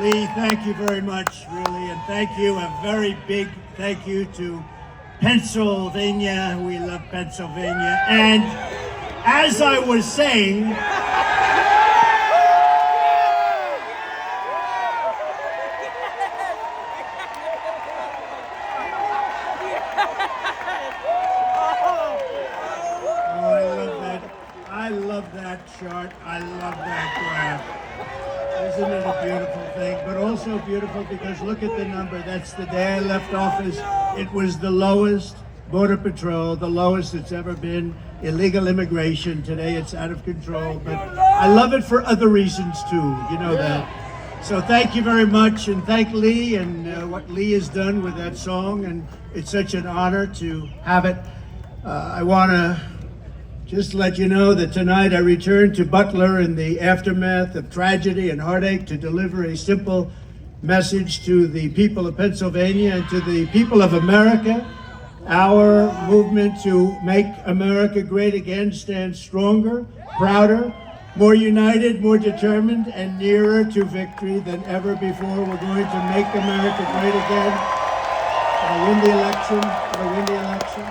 Lee, thank you very much, really, and thank you, a very big thank you to Pennsylvania. We love Pennsylvania. And as I was saying, I love that chart. I love that graph. Isn't it a beautiful thing? But also beautiful because look at the number. That's the day I left office. It was the lowest border patrol, the lowest it's ever been. Illegal immigration. Today it's out of control. But I love it for other reasons too. You know that. So thank you very much, and thank Lee and what Lee has done with that song. And it's such an honor to have it. I want to just let you know that tonight I return to Butler in the aftermath of tragedy and heartache to deliver a simple message to the people of Pennsylvania and to the people of America. Our movement to make America great again stands stronger, prouder, more united, more determined, and nearer to victory than ever before. We're going to make America great again. We'll win the election. We'll win the election.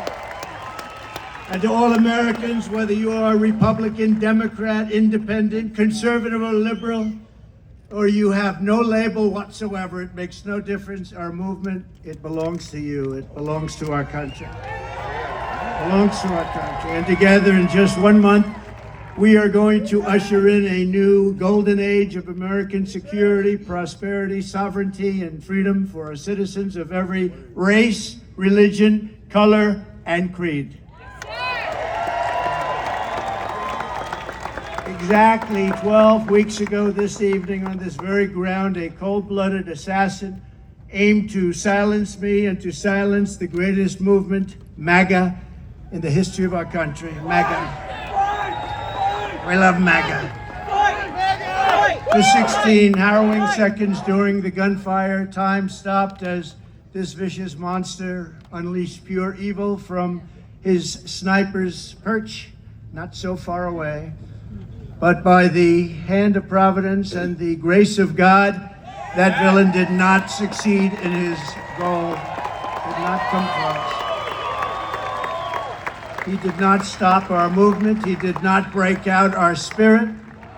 And to all Americans, whether you are Republican, Democrat, Independent, Conservative, or Liberal, or you have no label whatsoever, it makes no difference. Our movement, it belongs to you. It belongs to our country. It belongs to our country. And together in just 1 month, we are going to usher in a new golden age of American security, prosperity, sovereignty, and freedom for our citizens of every race, religion, color, and creed. Exactly 12 weeks ago this evening on this very ground, a cold-blooded assassin aimed to silence me and to silence the greatest movement, MAGA, in the history of our country. MAGA. We love MAGA. For 16 harrowing seconds during the gunfire, time stopped as this vicious monster unleashed pure evil from his sniper's perch, not so far away. But by the hand of providence and the grace of God, that villain did not succeed in his goal, did not come close. He did not stop our movement. He did not break out our spirit.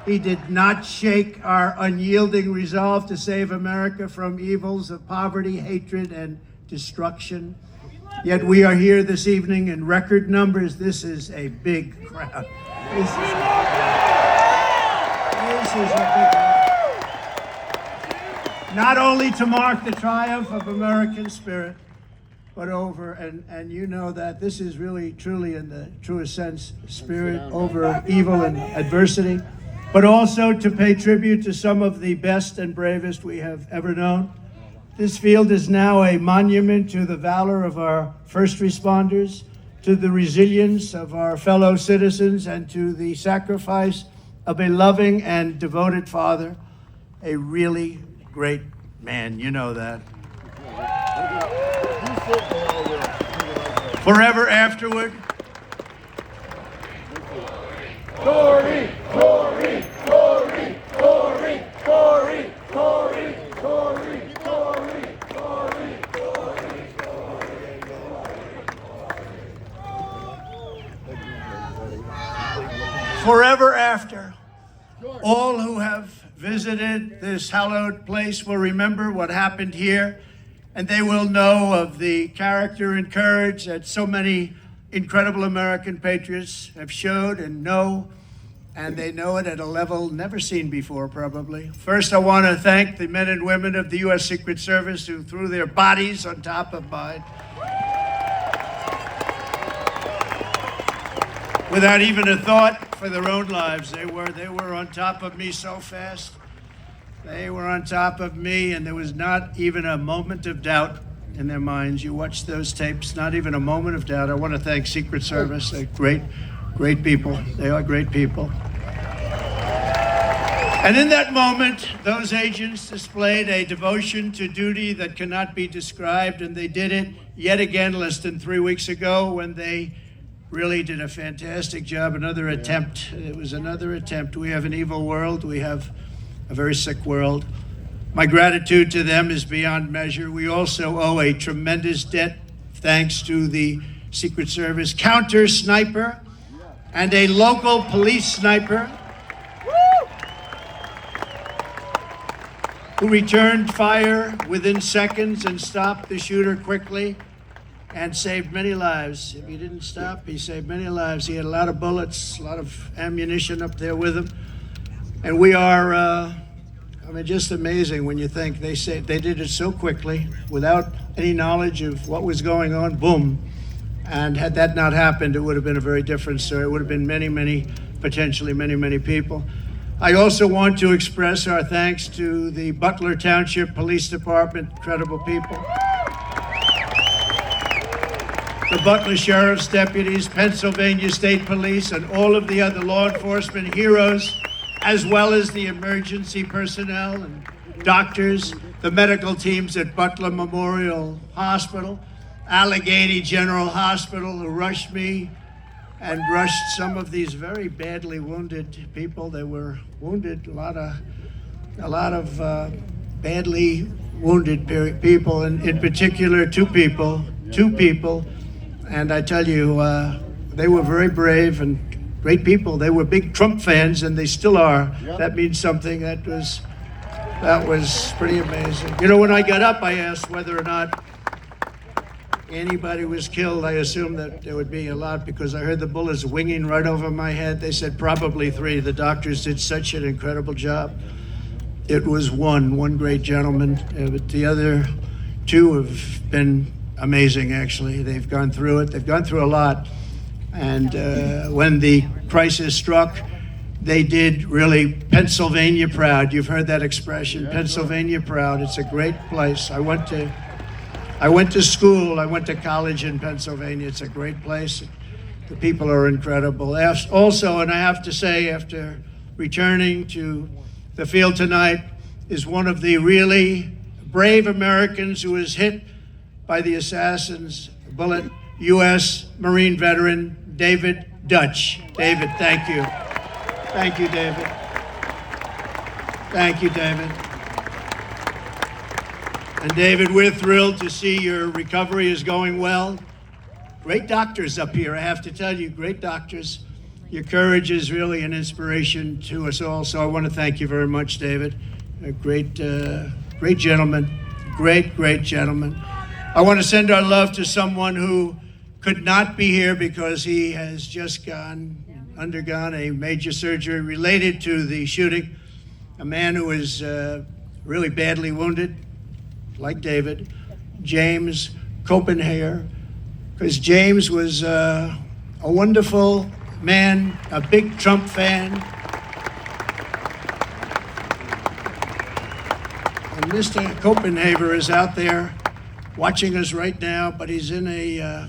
He did not shake our unyielding resolve to save America from evils of poverty, hatred, and destruction. Yet we are here this evening in record numbers. This is a big crowd. This is a big crowd. Not only to mark the triumph of American spirit, but over, and you know that this is really, truly, in the truest sense, spirit over evil and adversity, but also to pay tribute to some of the best and bravest we have ever known. This field is now a monument to the valor of our first responders, to the resilience of our fellow citizens, and to the sacrifice of a loving and devoted father, a really great man. You know that. Forever afterward. Glory, glory, glory, glory, glory, glory, glory, glory, glory, Forever after, all who have visited this hallowed place will remember what happened here, and they will know of the character and courage that so many incredible American patriots have showed and know, and they know it at a level never seen before, probably. First, I want to thank the men and women of the U.S. Secret Service who threw their bodies on top of mine without even a thought for their own lives. They were on top of me so fast. They were on top of me, and there was not even a moment of doubt in their minds. You watch those tapes, not even a moment of doubt. I want to thank Secret Service. They're great people. They are great people. And in that moment, those agents displayed a devotion to duty that cannot be described, and they did it yet again less than 3 weeks ago when they really did a fantastic job. Another attempt. It was another attempt. We have an evil world. We have a very sick world. My gratitude to them is beyond measure. We also owe a tremendous debt thanks to the Secret Service counter sniper and a local police sniper who returned fire within seconds and stopped the shooter quickly and saved many lives. If he didn't stop, he saved many lives. He had a lot of bullets, a lot of ammunition up there with him. And we are, just amazing when you think they did it so quickly without any knowledge of what was going on, boom. And had that not happened, it would have been a very different story. It would have been potentially many people. I also want to express our thanks to the Butler Township Police Department, incredible people. The Butler Sheriff's deputies, Pennsylvania State Police, and all of the other law enforcement heroes, as well as the emergency personnel and doctors, the medical teams at Butler Memorial Hospital, Allegheny General Hospital, who rushed me and rushed some of these very badly wounded people. They were wounded, a lot of badly wounded people, and in particular two people. And I tell you, they were very brave and great people. They were big Trump fans, and they still are. Yep. That means something. That was pretty amazing. You know, when I got up, I asked whether or not anybody was killed. I assumed that there would be a lot because I heard the bullets winging right over my head. They said probably 3. The doctors did such an incredible job. It was one great gentleman, but the other 2 have been amazing, actually. They've gone through it. They've gone through a lot. And when the crisis struck, they did really Pennsylvania proud. You've heard that expression, Pennsylvania proud. It's a great place. I went to school. I went to college in Pennsylvania. It's a great place. The people are incredible. Also, and I have to say, after returning to the field tonight, is one of the really brave Americans who was hit by the assassin's bullet, U.S. Marine veteran David Dutch. David, thank you. Thank you, David. Thank you, David. And David, we're thrilled to see your recovery is going well. Great doctors up here, I have to tell you, great doctors. Your courage is really an inspiration to us all, so I want to thank you very much, David. A great gentleman, great gentleman. I want to send our love to someone who could not be here because he has just undergone a major surgery related to the shooting. A man who was really badly wounded, like David, James Copenhagen, because James was a wonderful man, a big Trump fan. And Mr. Copenhagen is out there watching us right now, but he's in a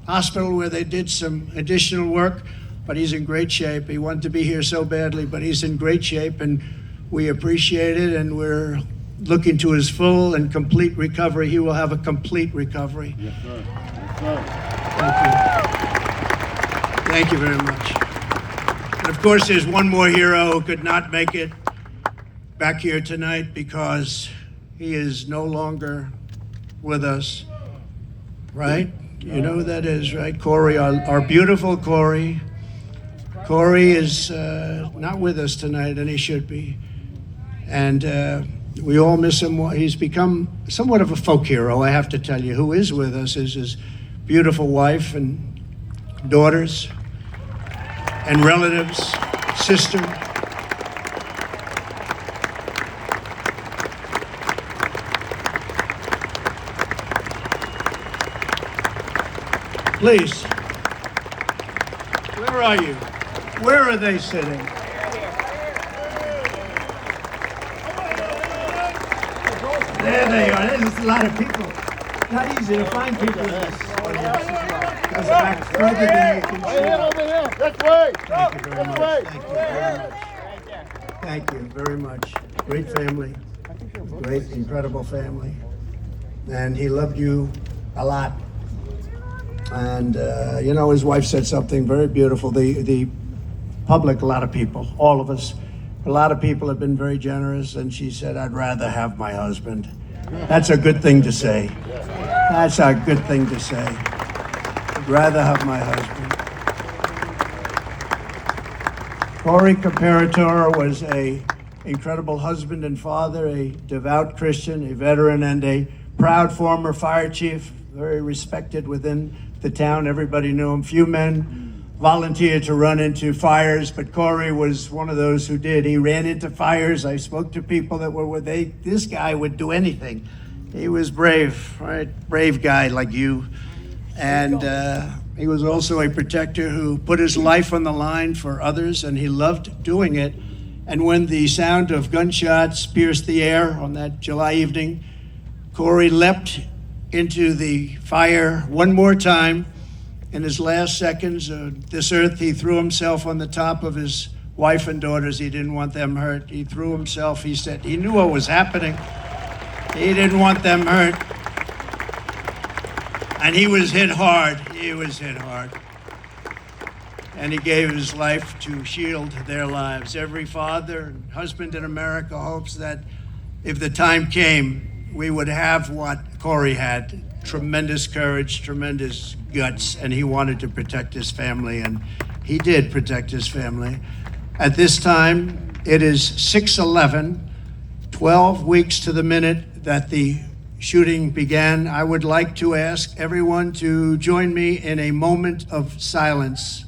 hospital where they did some additional work, but he's in great shape. He wanted to be here so badly, but he's in great shape, and we appreciate it, and we're looking to his full and complete recovery. He will have a complete recovery. Yes, sir. Yes, sir. Thank you. Thank you very much. And of course, there's one more hero who could not make it back here tonight because he is no longer with us, right? You know who that is, right? Corey, our beautiful Corey. Corey is not with us tonight, and he should be. And we all miss him. He's become somewhat of a folk hero, I have to tell you. Who is with us is his beautiful wife and daughters and relatives, sister. Please, where are you? Where are they sitting? There they are. There's a lot of people. Not easy to find people in this audience. Goes back further than you can see. Over here. That's right. Thank you very much. Thank you very much. Thank you very much. Great family. Great, incredible family. And he loved you a lot. And, you know, his wife said something very beautiful. The public, a lot of people, all of us, A lot of people have been very generous, and she said, I'd rather have my husband. That's a good thing to say. That's a good thing to say. I'd rather have my husband. Corey Comparator was an incredible husband and father, a devout Christian, a veteran, and a proud former fire chief, very respected within the town. Everybody knew him. Few men volunteered to run into fires, but Corey was one of those who did. He ran into fires. I spoke to people that were with this guy would do anything. He was brave, right? Brave guy like you. And he was also a protector who put his life on the line for others, and he loved doing it. And when the sound of gunshots pierced the air on that July evening, Corey leapt into the fire one more time. In his last seconds of this earth, he threw himself on the top of his wife and daughters. He didn't want them hurt. He threw himself. He said he knew what was happening. He didn't want them hurt. And he was hit hard. He was hit hard. And he gave his life to shield their lives. Every father and husband in America hopes that if the time came, we would have what Corey had. Tremendous courage, tremendous guts, and he wanted to protect his family, and he did protect his family. At this time, it is 6:11, 12 weeks to the minute that the shooting began. I would like to ask everyone to join me in a moment of silence.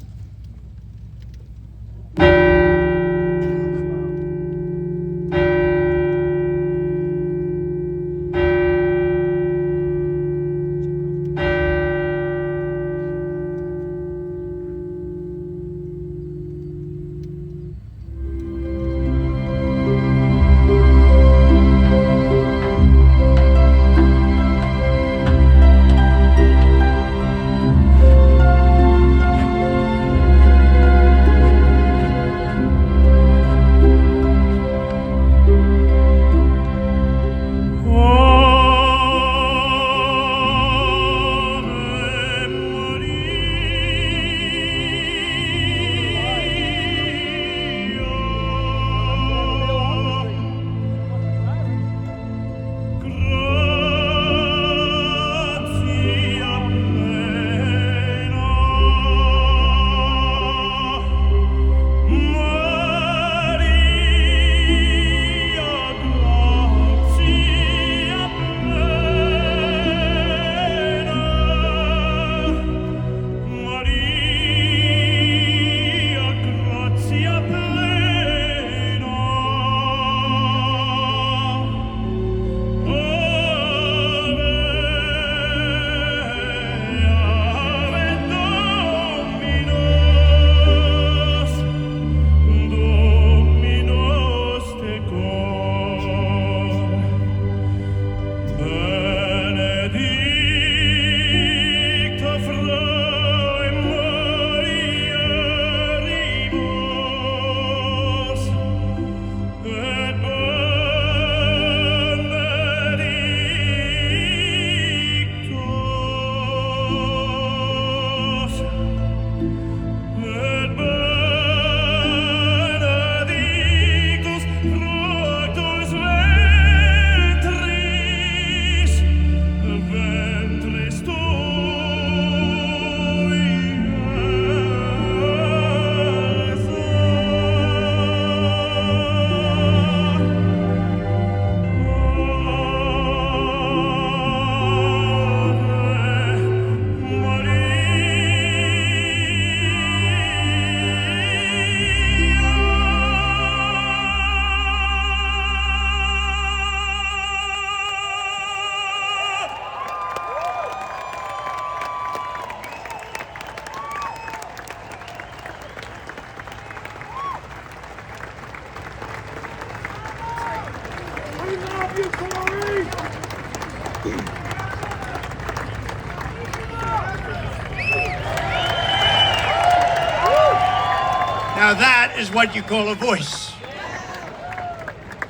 Now that is what you call a voice.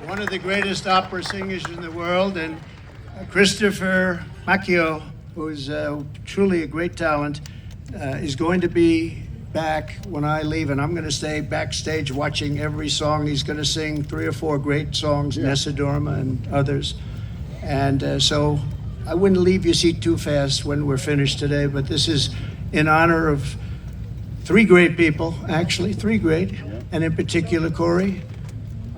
One of the greatest opera singers in the world, and Christopher Macchio, who is truly a great talent, is going to be back when I leave, and I'm going to stay backstage watching every song. He's going to sing 3 or 4 great songs, Nessa Dorma and others. And so I wouldn't leave your seat too fast when we're finished today, but this is in honor of 3 great people, actually, 3 great, and in particular, Corey.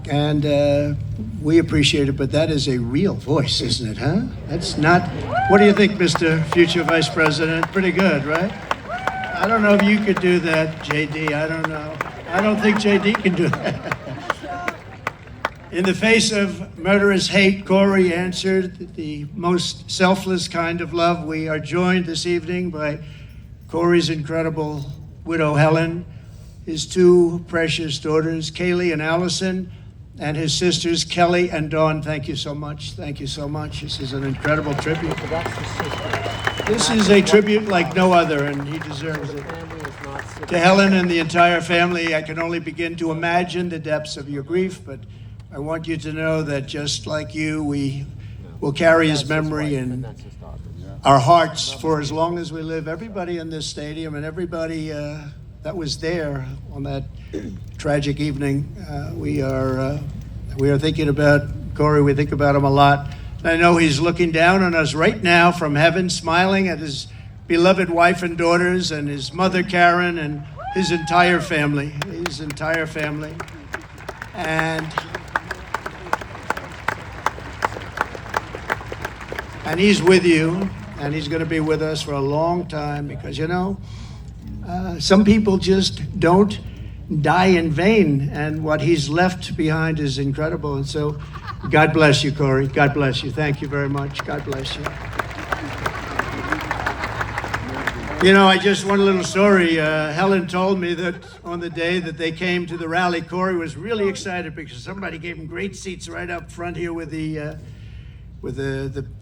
And we appreciate it, but that is a real voice, isn't it, huh? That's not, what do you think, Mr. Future Vice President? Pretty good, right? I don't know if you could do that, JD, I don't know. I don't think JD can do that. In the face of murderous hate, Corey answered the most selfless kind of love. We are joined this evening by Corey's incredible widow, Helen, his 2 precious daughters, Kaylee and Allison, and his sisters, Kelly and Dawn. Thank you so much. Thank you so much. This is an incredible tribute. This is a tribute like no other, and he deserves it. To Helen and the entire family, I can only begin to imagine the depths of your grief, but I want you to know that just like you, we will carry his memory in our hearts for as long as we live. Everybody in this stadium and everybody that was there on that tragic evening, we are thinking about Corey. We think about him a lot. And I know he's looking down on us right now from heaven, smiling at his beloved wife and daughters and his mother, Karen, and his entire family. And he's with you, and he's going to be with us for a long time because, you know, some people just don't die in vain, and what he's left behind is incredible. And so, God bless you, Corey. God bless you. Thank you very much. God bless you. You know, I just one little story. Helen told me that on the day that they came to the rally, Corey was really excited because somebody gave him great seats right up front here with the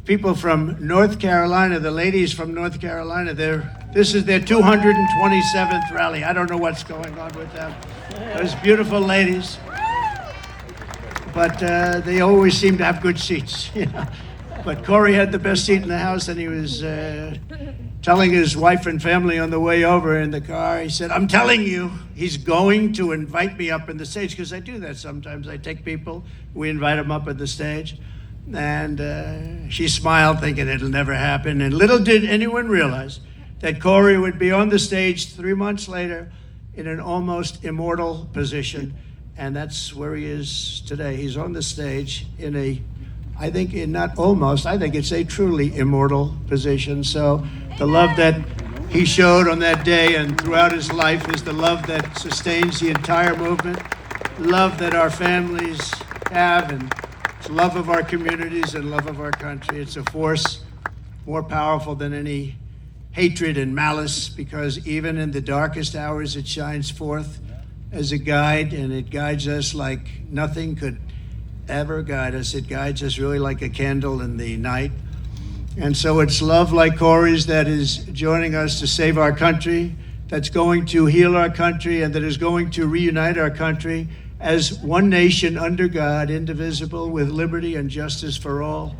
people from North Carolina, the ladies from North Carolina. This is their 227th rally. I don't know what's going on with them. Those beautiful ladies. But they always seem to have good seats. You know? But Corey had the best seat in the house, and he was telling his wife and family on the way over in the car, he said, I'm telling you, he's going to invite me up on the stage, because I do that sometimes. I take people, we invite them up on the stage. And she smiled, thinking it'll never happen. And little did anyone realize that Corey would be on the stage 3 months later in an almost immortal position. And that's where he is today. He's on the stage in I think it's a truly immortal position. So the love that he showed on that day and throughout his life is the love that sustains the entire movement, love that our families have, and it's love of our communities and love of our country. It's a force more powerful than any hatred and malice, because even in the darkest hours, it shines forth as a guide, and it guides us like nothing could ever guide us. It guides us really like a candle in the night. And so it's love like Corey's that is joining us to save our country, that's going to heal our country, and that is going to reunite our country as one nation under God, indivisible, with liberty and justice for all.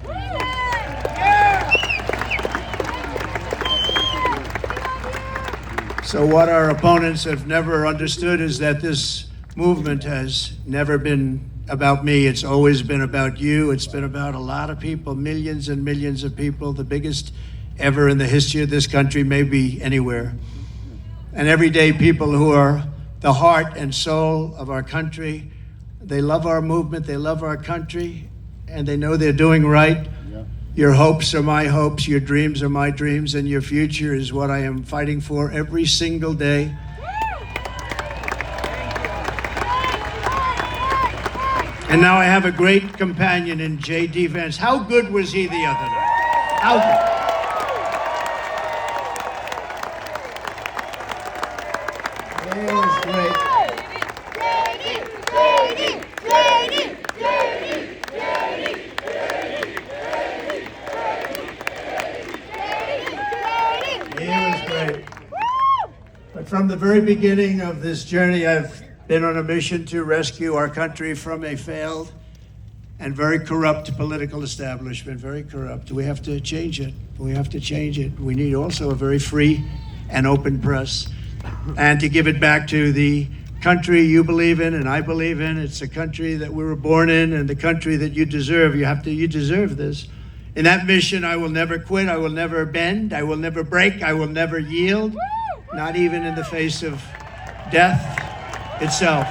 So what our opponents have never understood is that this movement has never been about me. It's always been about you. It's been about a lot of people, millions and millions of people, the biggest ever in the history of this country, maybe anywhere. And everyday people who are the heart and soul of our country. They love our movement, they love our country, and they know they're doing right. Yeah. Your hopes are my hopes, your dreams are my dreams, and your future is what I am fighting for every single day. And now I have a great companion in J.D. Vance. How good was he the other night? How good? It was great. He was great. But from the very beginning of this journey, I've been on a mission to rescue our country from a failed and very corrupt political establishment, very corrupt. We have to change it. We have to change it. We need also a very free and open press. and to give it back to the country you believe in and I believe in. It's a country that we were born in and the country that you deserve. You deserve this. In that mission, I will never quit. I will never bend. I will never break. I will never yield, not even in the face of death itself.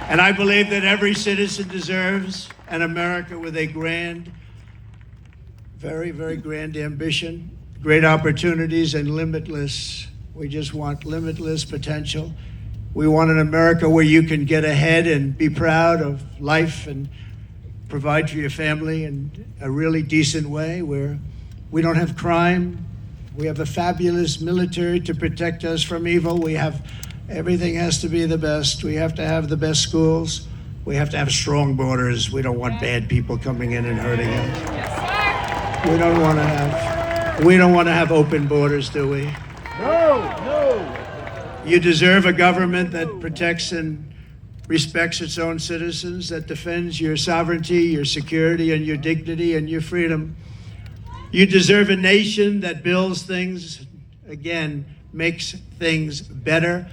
And I believe that every citizen deserves an America with a grand, very, very grand ambition, great opportunities, and limitless. We just want limitless potential. We want an America where you can get ahead and be proud of life and provide for your family in a really decent way, where we don't have crime. We have a fabulous military to protect us from evil. We have everything has to be the best. We have to have the best schools. We have to have strong borders. We don't want bad people coming in and hurting us. We don't want to have open borders, do we? No. You deserve a government that protects and respects its own citizens, that defends your sovereignty, your security, and your dignity and your freedom. You deserve a nation that builds things, again, makes things better,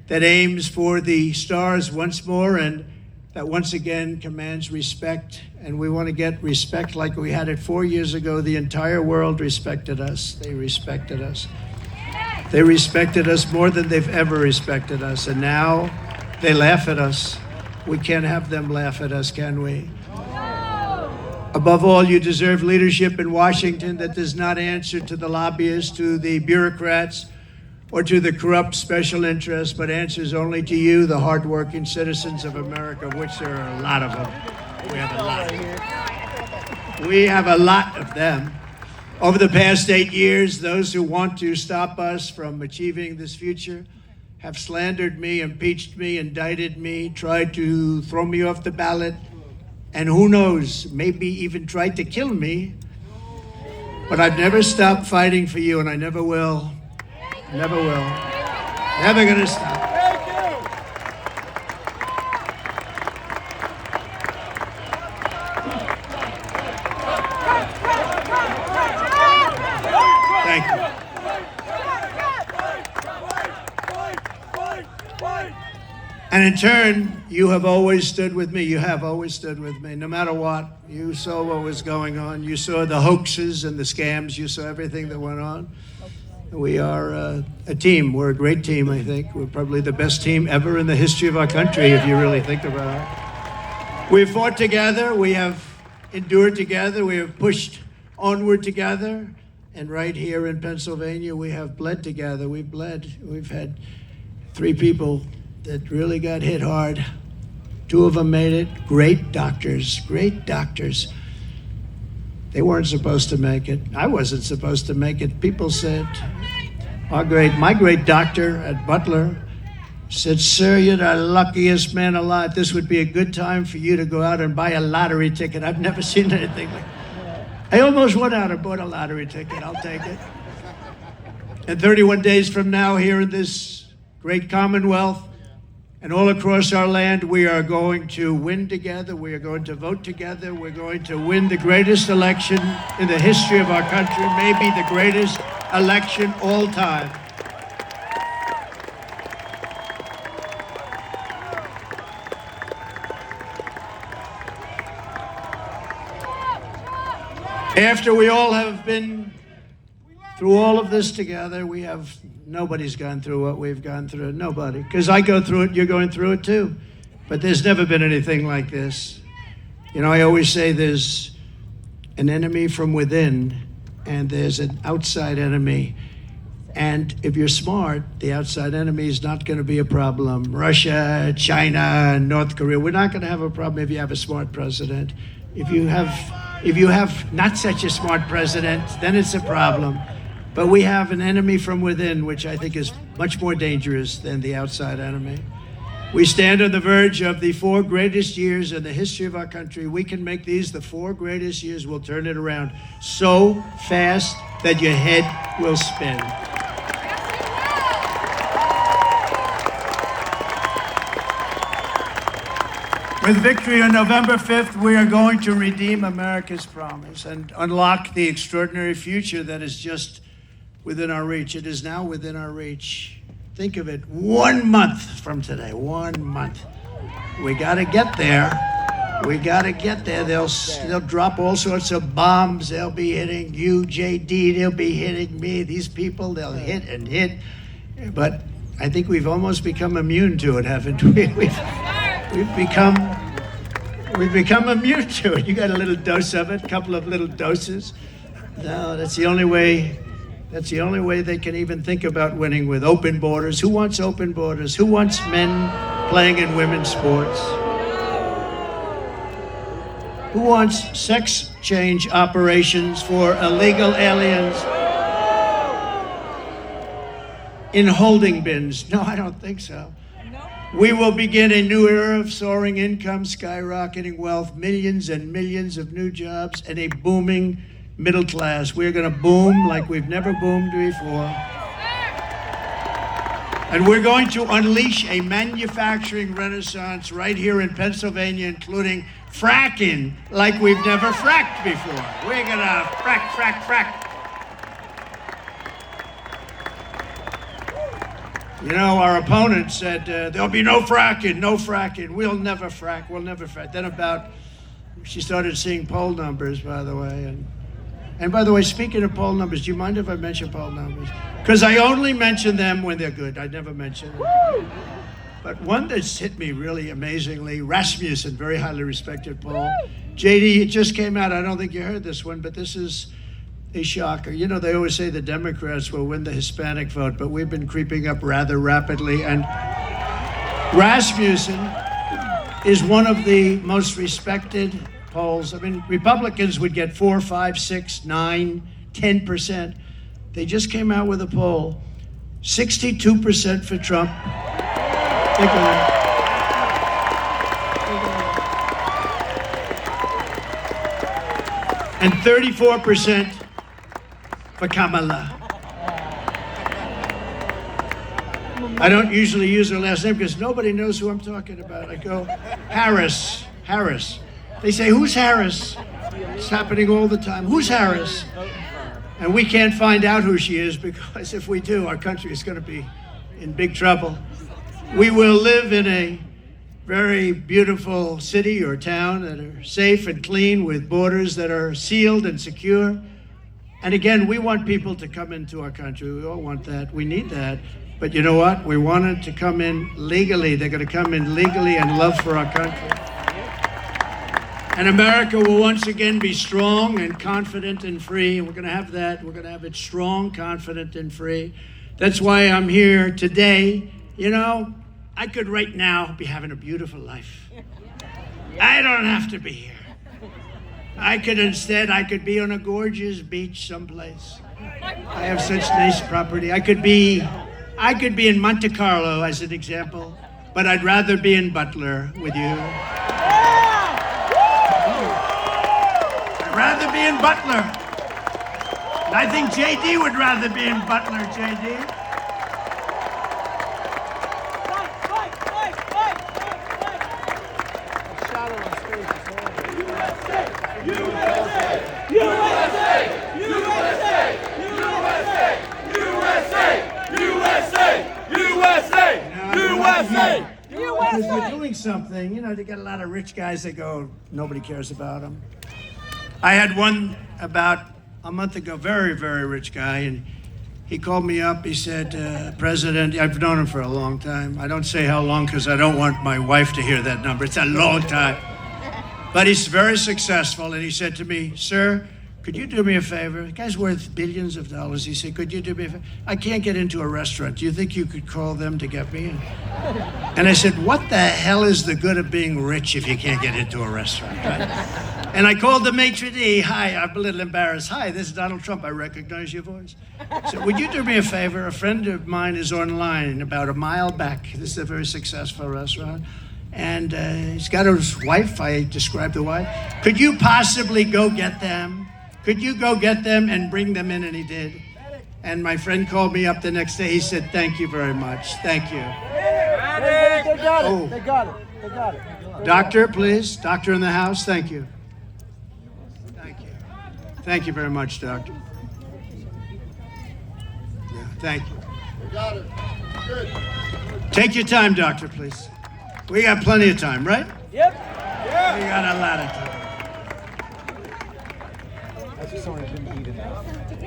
that aims for the stars once more, and that once again commands respect. And we want to get respect like we had it 4 years ago. The entire world respected us. They respected us. They respected us more than they've ever respected us. And now they laugh at us. We can't have them laugh at us, can we? Above all, you deserve leadership in Washington that does not answer to the lobbyists, to the bureaucrats, or to the corrupt special interests, but answers only to you, the hardworking citizens of America, of which there are a lot of them. We have a lot. We have a lot of them. Over the past 8 years, those who want to stop us from achieving this future have slandered me, impeached me, indicted me, tried to throw me off the ballot, and who knows, maybe even tried to kill me. But I've never stopped fighting for you, and I never will. Never will. Never gonna stop. Thank you. And in turn, you have always stood with me. You have always stood with me, no matter what. You saw what was going on. You saw the hoaxes and the scams. You saw everything that went on. We are a team. We're a great team, I think. We're probably the best team ever in the history of our country, if you really think about it. We've fought together. We have endured together. We have pushed onward together. And right here in Pennsylvania, we have bled together. We've bled. We've had 3 people that really got hit hard. 2 of them made it. Great doctors, great doctors. They weren't supposed to make it. I wasn't supposed to make it. People said, my great doctor at Butler said, "Sir, you're the luckiest man alive. This would be a good time for you to go out and buy a lottery ticket." I've never seen anything like that. I almost went out and bought a lottery ticket. I'll take it. And 31 days from now, here in this great Commonwealth, and all across our land, we are going to win together. We are going to vote together. We're going to win the greatest election in the history of our country, maybe the greatest election all time. After we all have been through all of this together, nobody's gone through what we've gone through. Nobody. Because I go through it, you're going through it too. But there's never been anything like this. You know, I always say there's an enemy from within and there's an outside enemy. And if you're smart, the outside enemy is not going to be a problem. Russia, China, North Korea, we're not going to have a problem if you have a smart president. If you have not such a smart president, then it's a problem. But we have an enemy from within, which I think is much more dangerous than the outside enemy. We stand on the verge of the 4 greatest years in the history of our country. We can make these the 4 greatest years. We'll turn it around so fast that your head will spin. With victory on November 5th, we are going to redeem America's promise and unlock the extraordinary future that is just within our reach. It is now within our reach. Think of it, 1 month from today, 1 month. We got to get there. We got to get there. They'll drop all sorts of bombs. They'll be hitting you, JD. They'll be hitting me. These people, they'll hit and hit. But I think we've almost become immune to it, haven't we? We've become immune to it. You got a little dose of it, a couple of little doses. No, that's the only way. That's the only way they can even think about winning, with open borders. Who wants open borders? Who wants men playing in women's sports? Who wants sex change operations for illegal aliens in holding bins? No, I don't think so. We will begin a new era of soaring income, skyrocketing wealth, millions and millions of new jobs, and a booming middle class. We're going to boom like we've never boomed before. And we're going to unleash a manufacturing renaissance right here in Pennsylvania, including fracking like we've never fracked before. We're going to frack. You know, our opponent said, there'll be no fracking. We'll never frack. Then she started seeing poll numbers, by the way. And by the way, speaking of poll numbers, do you mind if I mention poll numbers? Because I only mention them when they're good. I never mention them. But one that's hit me really amazingly, Rasmussen, very highly respected poll. JD, it just came out. I don't think you heard this one, but this is a shocker. You know, they always say the Democrats will win the Hispanic vote, but we've been creeping up rather rapidly. And Rasmussen is one of the most respected polls. I mean, Republicans would get 4, 5, 6, 9, 10%. They just came out with a poll, 62% for Trump. Think of that. And 34% for Kamala. I don't usually use her last name because nobody knows who I'm talking about. I go, Harris. They say, who's Harris? It's happening all the time. Who's Harris? And we can't find out who she is, because if we do, our country is going to be in big trouble. We will live in a very beautiful city or town that are safe and clean, with borders that are sealed and secure. And again, we want people to come into our country. We all want that. We need that. But you know what? We want it to come in legally. They're going to come in legally and love for our country. And America will once again be strong and confident and free. And we're going to have that. We're going to have it strong, confident, and free. That's why I'm here today. You know, I could right now be having a beautiful life. I don't have to be here. I could be on a gorgeous beach someplace. I have such nice property. I could be in Monte Carlo, as an example, but I'd rather be in Butler with you. I'd rather be in Butler. And I think JD would rather be in Butler, JD. Because we're doing something, you know, they got a lot of rich guys that go, nobody cares about them. I had one about a month ago, very, very rich guy, and he called me up. He said, President, I've known him for a long time. I don't say how long because I don't want my wife to hear that number. It's a long time. But he's very successful, and he said to me, sir, could you do me a favor? The guy's worth billions of dollars. He said, could you do me a favor? I can't get into a restaurant. Do you think you could call them to get me in? And I said, what the hell is the good of being rich if you can't get into a restaurant? Right? And I called the maitre d'. Hi, I'm a little embarrassed. Hi, this is Donald Trump. I recognize your voice. So would you do me a favor? A friend of mine is online about a mile back. This is a very successful restaurant. And he's got his wife. I described the wife. Could you possibly go get them? Could you go get them and bring them in? And he did. And my friend called me up the next day. He said, thank you very much. Thank you. They got it. Oh. They got it. Doctor, please. Doctor in the house. Thank you. Thank you. Thank you very much, doctor. you. Thank you. We got it. Good. Take your time, doctor, please. We got plenty of time, right? Yep. We got a lot of time. That's just someone who didn't eat enough. It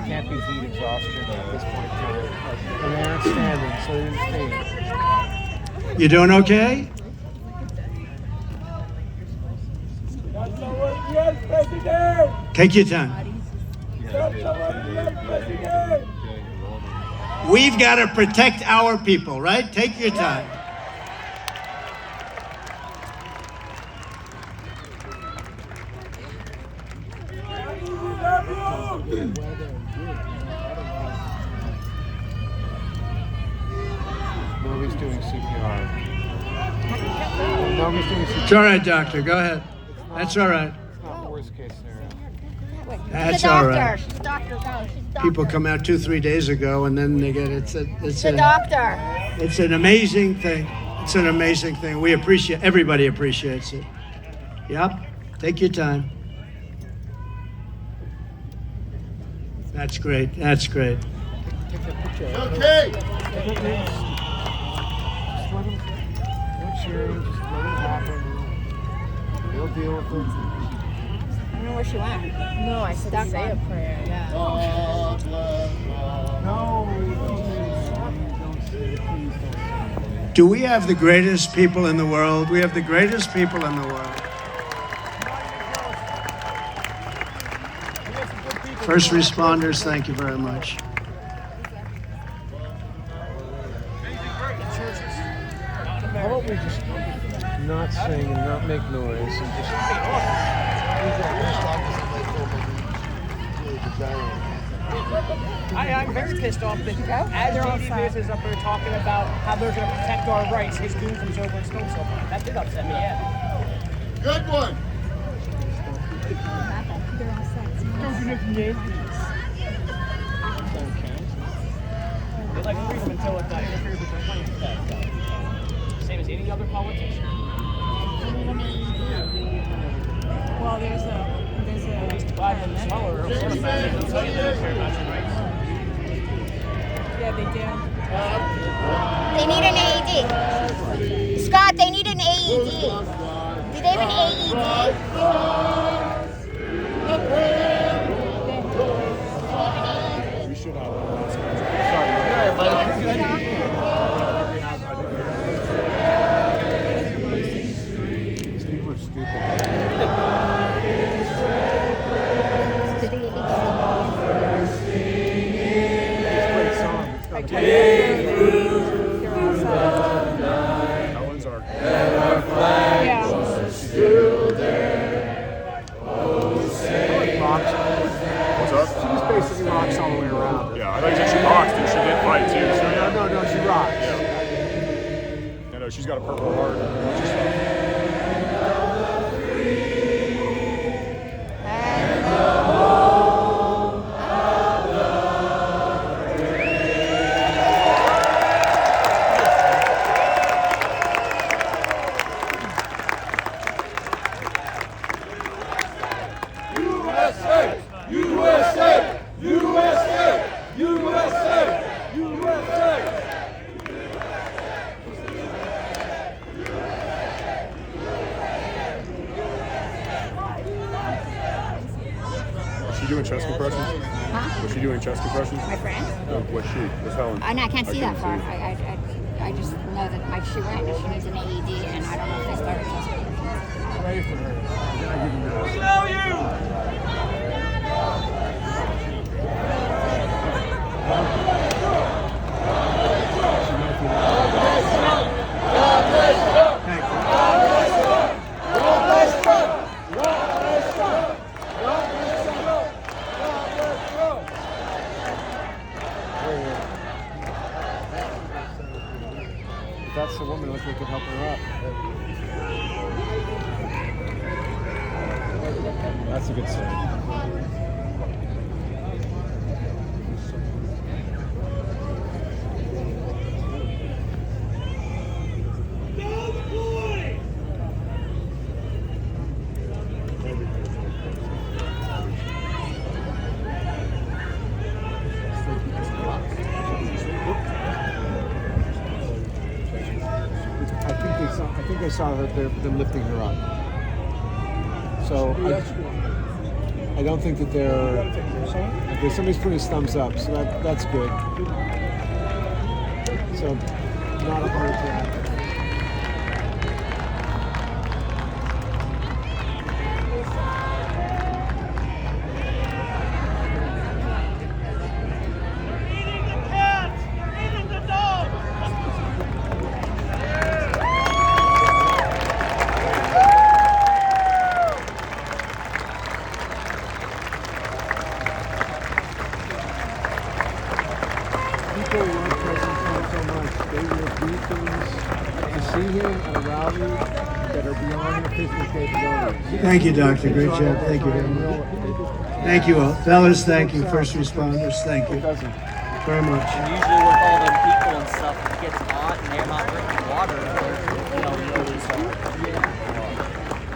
can't be heat exhaustion at this point in time. And they aren't standing, so they're in pain. You doing okay? Take your time. We've got to protect our people, right? Take your time. Nobody's doing CPR. Nobody's doing CPR. It's all right, doctor. Go ahead. That's all right. It's not worst case scenario. That's all right. She's a doctor. No, she's a doctor. People come out 2-3 days ago, and then they get it's She's a doctor. It's an amazing thing. It's an amazing thing. We appreciate. Everybody appreciates it. Yep. Take your time. That's great. That's great. Okay. Just let them, no cheering, just let it happen. They'll deal with it. I don't know where she went. No, I said say a prayer. Yeah. God bless God. No, don't say it, please don't say it. Do we have the greatest people in the world? We have the greatest people in the world. First responders, thank you very much. How about we just not sing and not make noise and just... I'm very pissed off that as JD Biz is up there talking about how they're going to protect our rights, his goon comes over and stones something. That did upset me, yeah. Good one. They like freeze them until it interferes with their plans. Same as any other politician. Well, there's a Biden smaller or sort of bad, they'll tell you they don't care about your rights. yeah, they do. They need an AED. Scott, they need an AED. Do they have an AED? We should have one. These people are stupid. Great song. It's got that one's our... Yeah. Rocks. What's up? She just basically rocks all the way around. Yeah, I thought you said she rocks, dude. She did fight too. So No, she rocks. I know she's got a purple heart. Was she doing chest compressions? Huh? Was she doing chest compressions? My friend? Was she? Was Helen? I can't see that couldn't far. see. I just know that she went and she needs an AED, and I don't know if they started testing. Ready for her. If that's the woman, look, we could help her up. That's a good sign. saw them lifting her up. So I don't think that they're. Okay, somebody's putting his thumbs up, so that's good. So not a heart attack. People love President Trump so much. They will do things to see him at a rally that are beyond their physical capabilities. Thank you, Doctor. Great job. Thank you very much. Thank you all. Fellas, thank you. First responders, thank you very much. And usually with all the people and stuff, it gets hot and they're not drinking water. They're, really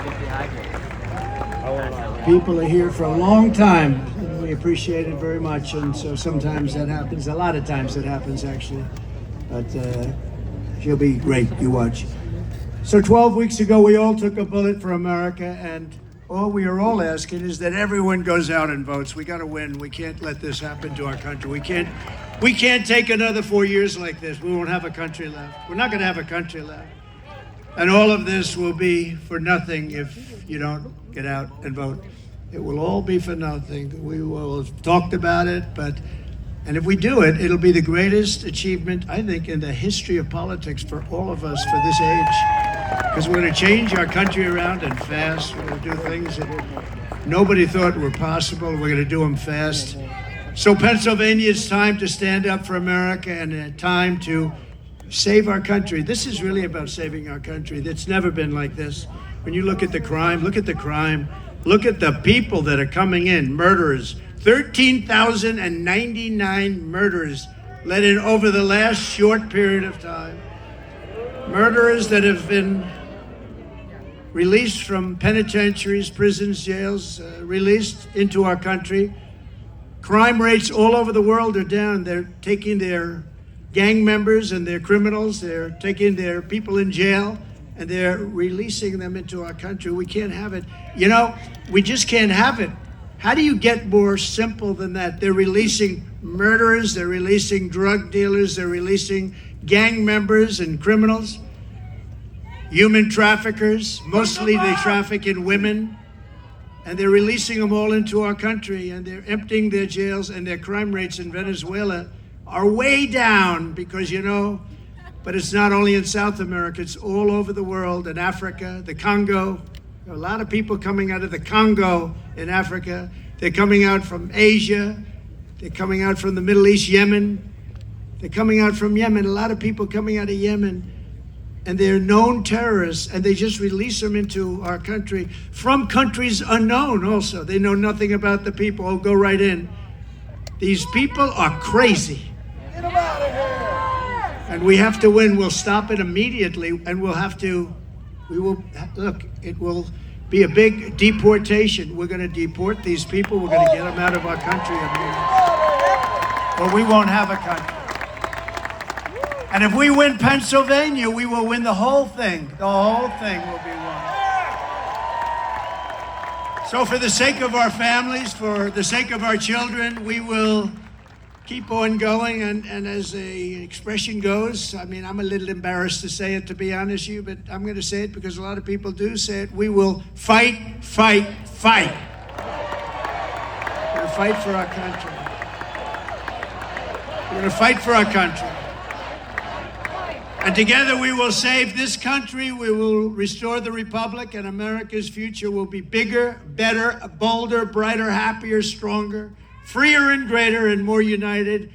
get dehydrated. People are here for a long time. And we appreciate it very much. And so sometimes that happens. A lot of times it happens, actually. But she'll be great. You watch. So 12 weeks ago, we all took a bullet for America. And all we are all asking is that everyone goes out and votes. We got to win. We can't let this happen to our country. We can't take another 4 years like this. We won't have a country left. We're not going to have a country left. And all of this will be for nothing if you don't get out and vote. It will all be for nothing. We will have talked about it, and if we do it, it'll be the greatest achievement, I think, in the history of politics for all of us for this age. Because we're going to change our country around and fast. We're going to do things that nobody thought were possible. We're going to do them fast. So Pennsylvania, it's time to stand up for America and a time to save our country. This is really about saving our country. It's never been like this. When you look at the crime, look at the crime. Look at the people that are coming in, murderers. 13,099 murderers let in over the last short period of time. Murderers that have been released from penitentiaries, prisons, jails, released into our country. Crime rates all over the world are down. They're taking their gang members and their criminals, they're taking their people in jail, and they're releasing them into our country. We can't have it. You know, we just can't have it. How do you get more simple than that? They're releasing murderers, they're releasing drug dealers, they're releasing gang members and criminals, human traffickers, mostly they traffic in women, and they're releasing them all into our country, and they're emptying their jails, and their crime rates in Venezuela are way down because, but it's not only in South America, it's all over the world, in Africa, the Congo. There are a lot of people coming out of the Congo in Africa. They're coming out from Asia. They're coming out from the Middle East, Yemen. They're coming out from Yemen. A lot of people coming out of Yemen. And they're known terrorists, and they just release them into our country from countries unknown also. They know nothing about the people. Oh, go right in. These people are crazy. Get them out of here. And we have to win. We'll stop it immediately, and it will be a big deportation. We're going to deport these people. We're going to get them out of our country. Or we won't have a country. And if we win Pennsylvania, we will win the whole thing. The whole thing will be won. So for the sake of our families, for the sake of our children, we will keep on going. And as the expression goes, I mean, I'm a little embarrassed to say it, to be honest with you, but I'm going to say it because a lot of people do say it. We will fight, fight, fight. We're going to fight for our country. We're going to fight for our country. And together we will save this country, we will restore the republic, and America's future will be bigger, better, bolder, brighter, happier, stronger, freer and greater, and more united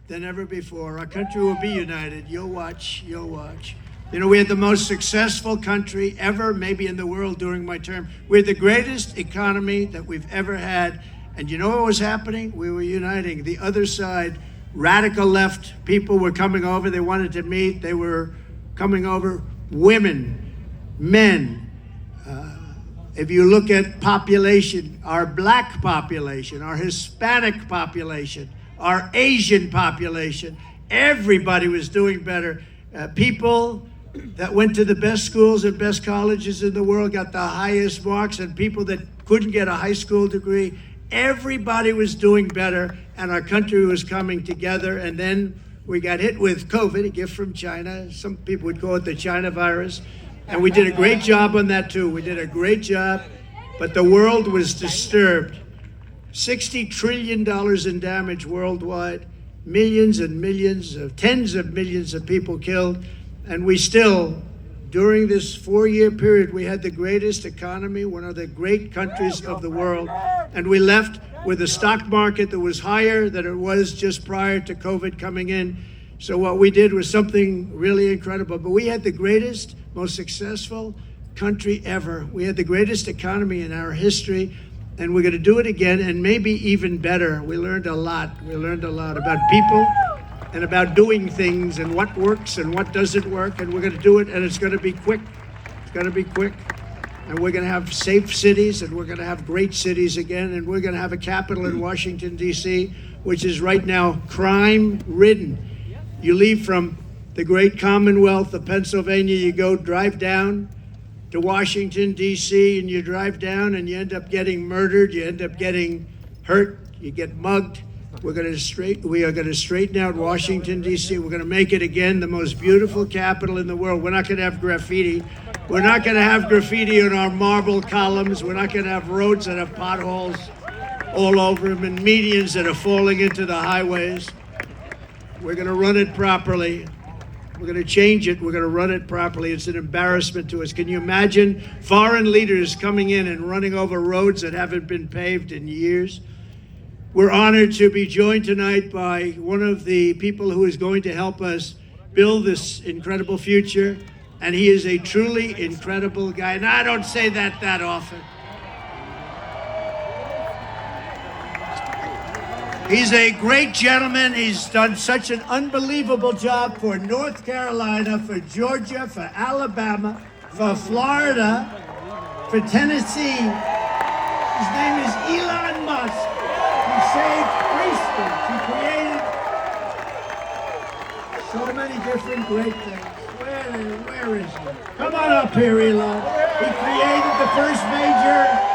than ever before. Our country will be united. You'll watch, you'll watch. We had the most successful country ever, maybe in the world during my term. We had the greatest economy that we've ever had. And you know what was happening? We were uniting. The other side, radical left people were coming over. They wanted to meet. They were coming over. Women, men. If you look at population, our black population, our Hispanic population, our Asian population, everybody was doing better. People that went to the best schools and best colleges in the world, got the highest marks, and people that couldn't get a high school degree. Everybody was doing better, and our country was coming together. And then we got hit with COVID, a gift from China. Some people would call it the China virus. And we did a great job on that too. We did a great job, but the world was disturbed. $60 trillion in damage worldwide, millions and millions of, tens of millions of people killed. And we still, during this 4-year period, we had the greatest economy, one of the great countries of the world. And we left with a stock market that was higher than it was just prior to COVID coming in. So what we did was something really incredible. But we had the greatest, most successful country ever. We had the greatest economy in our history. And we're going to do it again, and maybe even better. We learned a lot. We learned a lot about people and about doing things and what works and what doesn't work. And we're going to do it, and it's going to be quick. It's going to be quick. And we're going to have safe cities, and we're going to have great cities again. And we're going to have a capital in Washington, D.C., which is right now crime-ridden. You leave from the great Commonwealth of Pennsylvania, you go drive down to Washington, D.C., and you drive down and you end up getting murdered, you end up getting hurt, you get mugged. We are going to straighten out Washington, D.C. We're going to make it again the most beautiful capital in the world. We're not going to have graffiti. We're not going to have graffiti on our marble columns. We're not going to have roads that have potholes all over them and medians that are falling into the highways. We're going to run it properly. We're going to change it. We're going to run it properly. It's an embarrassment to us. Can you imagine foreign leaders coming in and running over roads that haven't been paved in years? We're honored to be joined tonight by one of the people who is going to help us build this incredible future. And he is a truly incredible guy. And I don't say that often. He's a great gentleman. He's done such an unbelievable job for North Carolina, for Georgia, for Alabama, for Florida, for Tennessee. His name is Elon Musk. He saved free speech. He created so many different great things. Where is he? Come on up here, Elon. He created the first major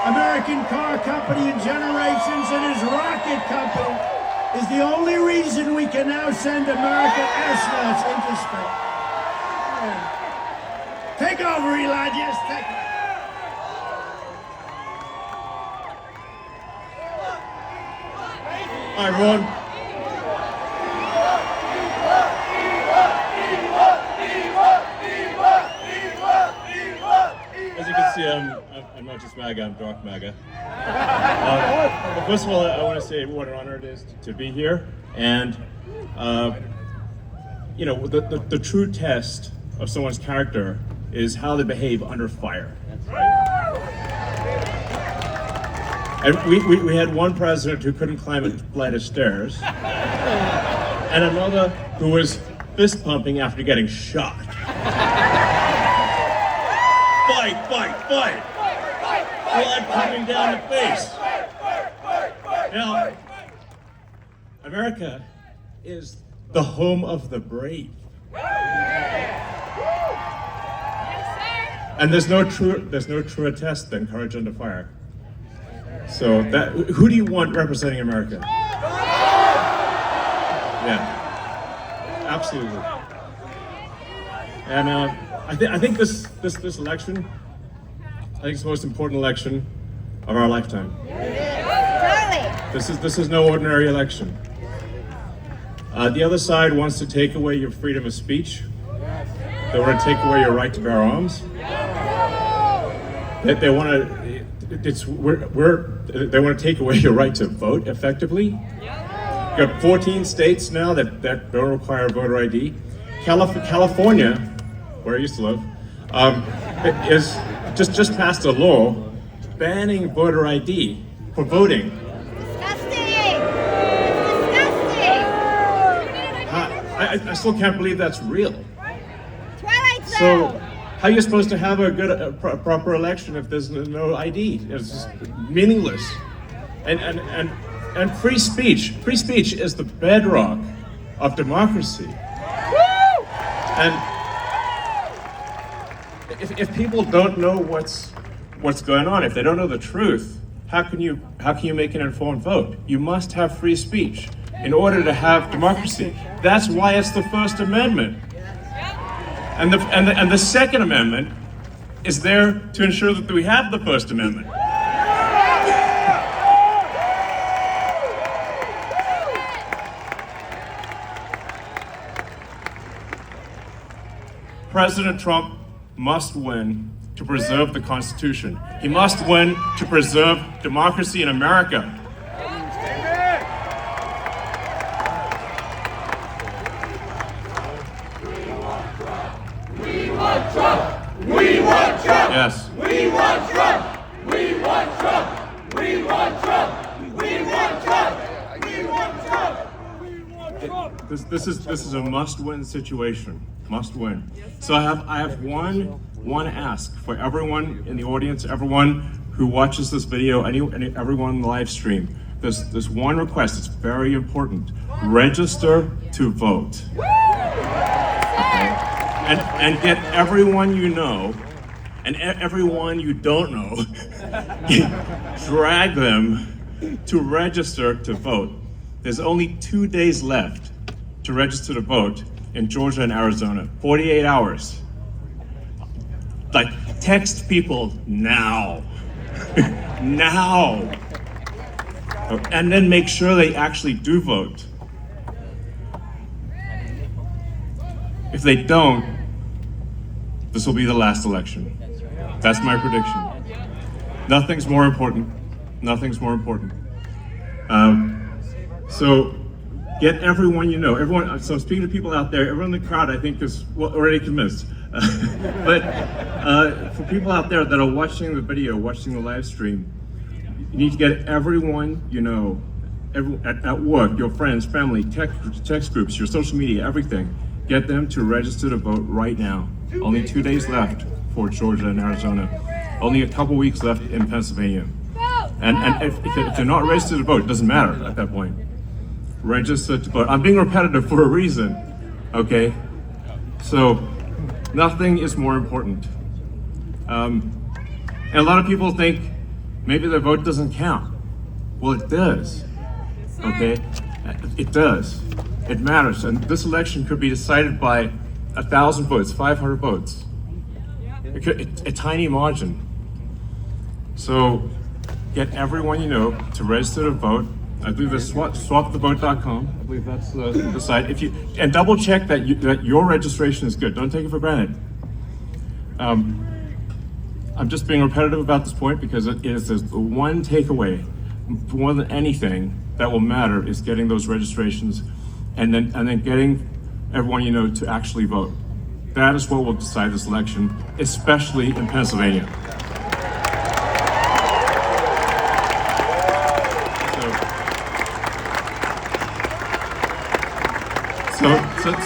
American car company in generations, and his rocket company is the only reason we can now send American astronauts into space. Yeah. Take over, Elon. Yes, take it. Hi, everyone. As you can see, I'm not just MAGA, I'm dark MAGA. But first of all, I want to say what an honor it is to be here. And, you know, the true test of someone's character is how they behave under fire. And we had one president who couldn't climb a flight of stairs, and another who was fist pumping after getting shot. Fight! Blood coming down the face. Now, America is the home of the brave. And there's no truer test than courage under fire. So who do you want representing America? Yeah, absolutely. And I think this election, I think it's the most important election of our lifetime. This is no ordinary election. The other side wants to take away your freedom of speech. They want to take away your right to bear arms. They want to. They want to take away your right to vote effectively. You've got 14 states now that don't require voter ID. California, where I used to live, is just passed a law banning voter ID for voting. Disgusting! I still can't believe that's real. Twilight Zone! So, how are you supposed to have a proper election if there's no ID? It's just meaningless. And free speech is the bedrock of democracy. And if people don't know what's going on, if they don't know the truth, how can you make an informed vote? You must have free speech in order to have democracy. That's why it's the First Amendment. And the Second Amendment is there to ensure that we have the First Amendment. President Trump must win to preserve the Constitution. He must win to preserve democracy in America. We want Trump! We want Trump! Yes. We want Trump! We want Trump! We want Trump! We want Trump! We want Trump! We want Trump! This is a must-win situation. Must win. So I have one ask for everyone in the audience, everyone who watches this video, everyone on the live stream. There's one request. It's very important. Register to vote. Okay? And get everyone you know and everyone you don't know, drag them to register to vote. There's only 2 days left to register to vote in Georgia and Arizona. 48 hours. Like, text people now. Now. And then make sure they actually do vote. If they don't, this will be the last election. That's my prediction. Nothing's more important. Nothing's more important. So get everyone you know. Everyone. So I'm speaking to people out there. Everyone in the crowd, I think, is already convinced. But for people out there that are watching the video, watching the live stream, you need to get everyone you know, at work, your friends, family, text groups, your social media, everything. Get them to register to vote right now. Only 2 days left for Georgia and Arizona. Only a couple weeks left in Pennsylvania. And if they're not registered to vote, it doesn't matter at that point. Register to vote. I'm being repetitive for a reason, okay? So, nothing is more important. And a lot of people think maybe their vote doesn't count. Well, it does, okay? It does. It matters. And this election could be decided by 1,000 votes, 500 votes. A tiny margin. So, get everyone you know to register to vote. I believe it's swapthevote.com. I believe that's the site. And double check that your registration is good. Don't take it for granted. I'm just being repetitive about this point because it is the one takeaway, more than anything, that will matter is getting those registrations, and then getting everyone you know to actually vote. That is what will decide this election, especially in Pennsylvania.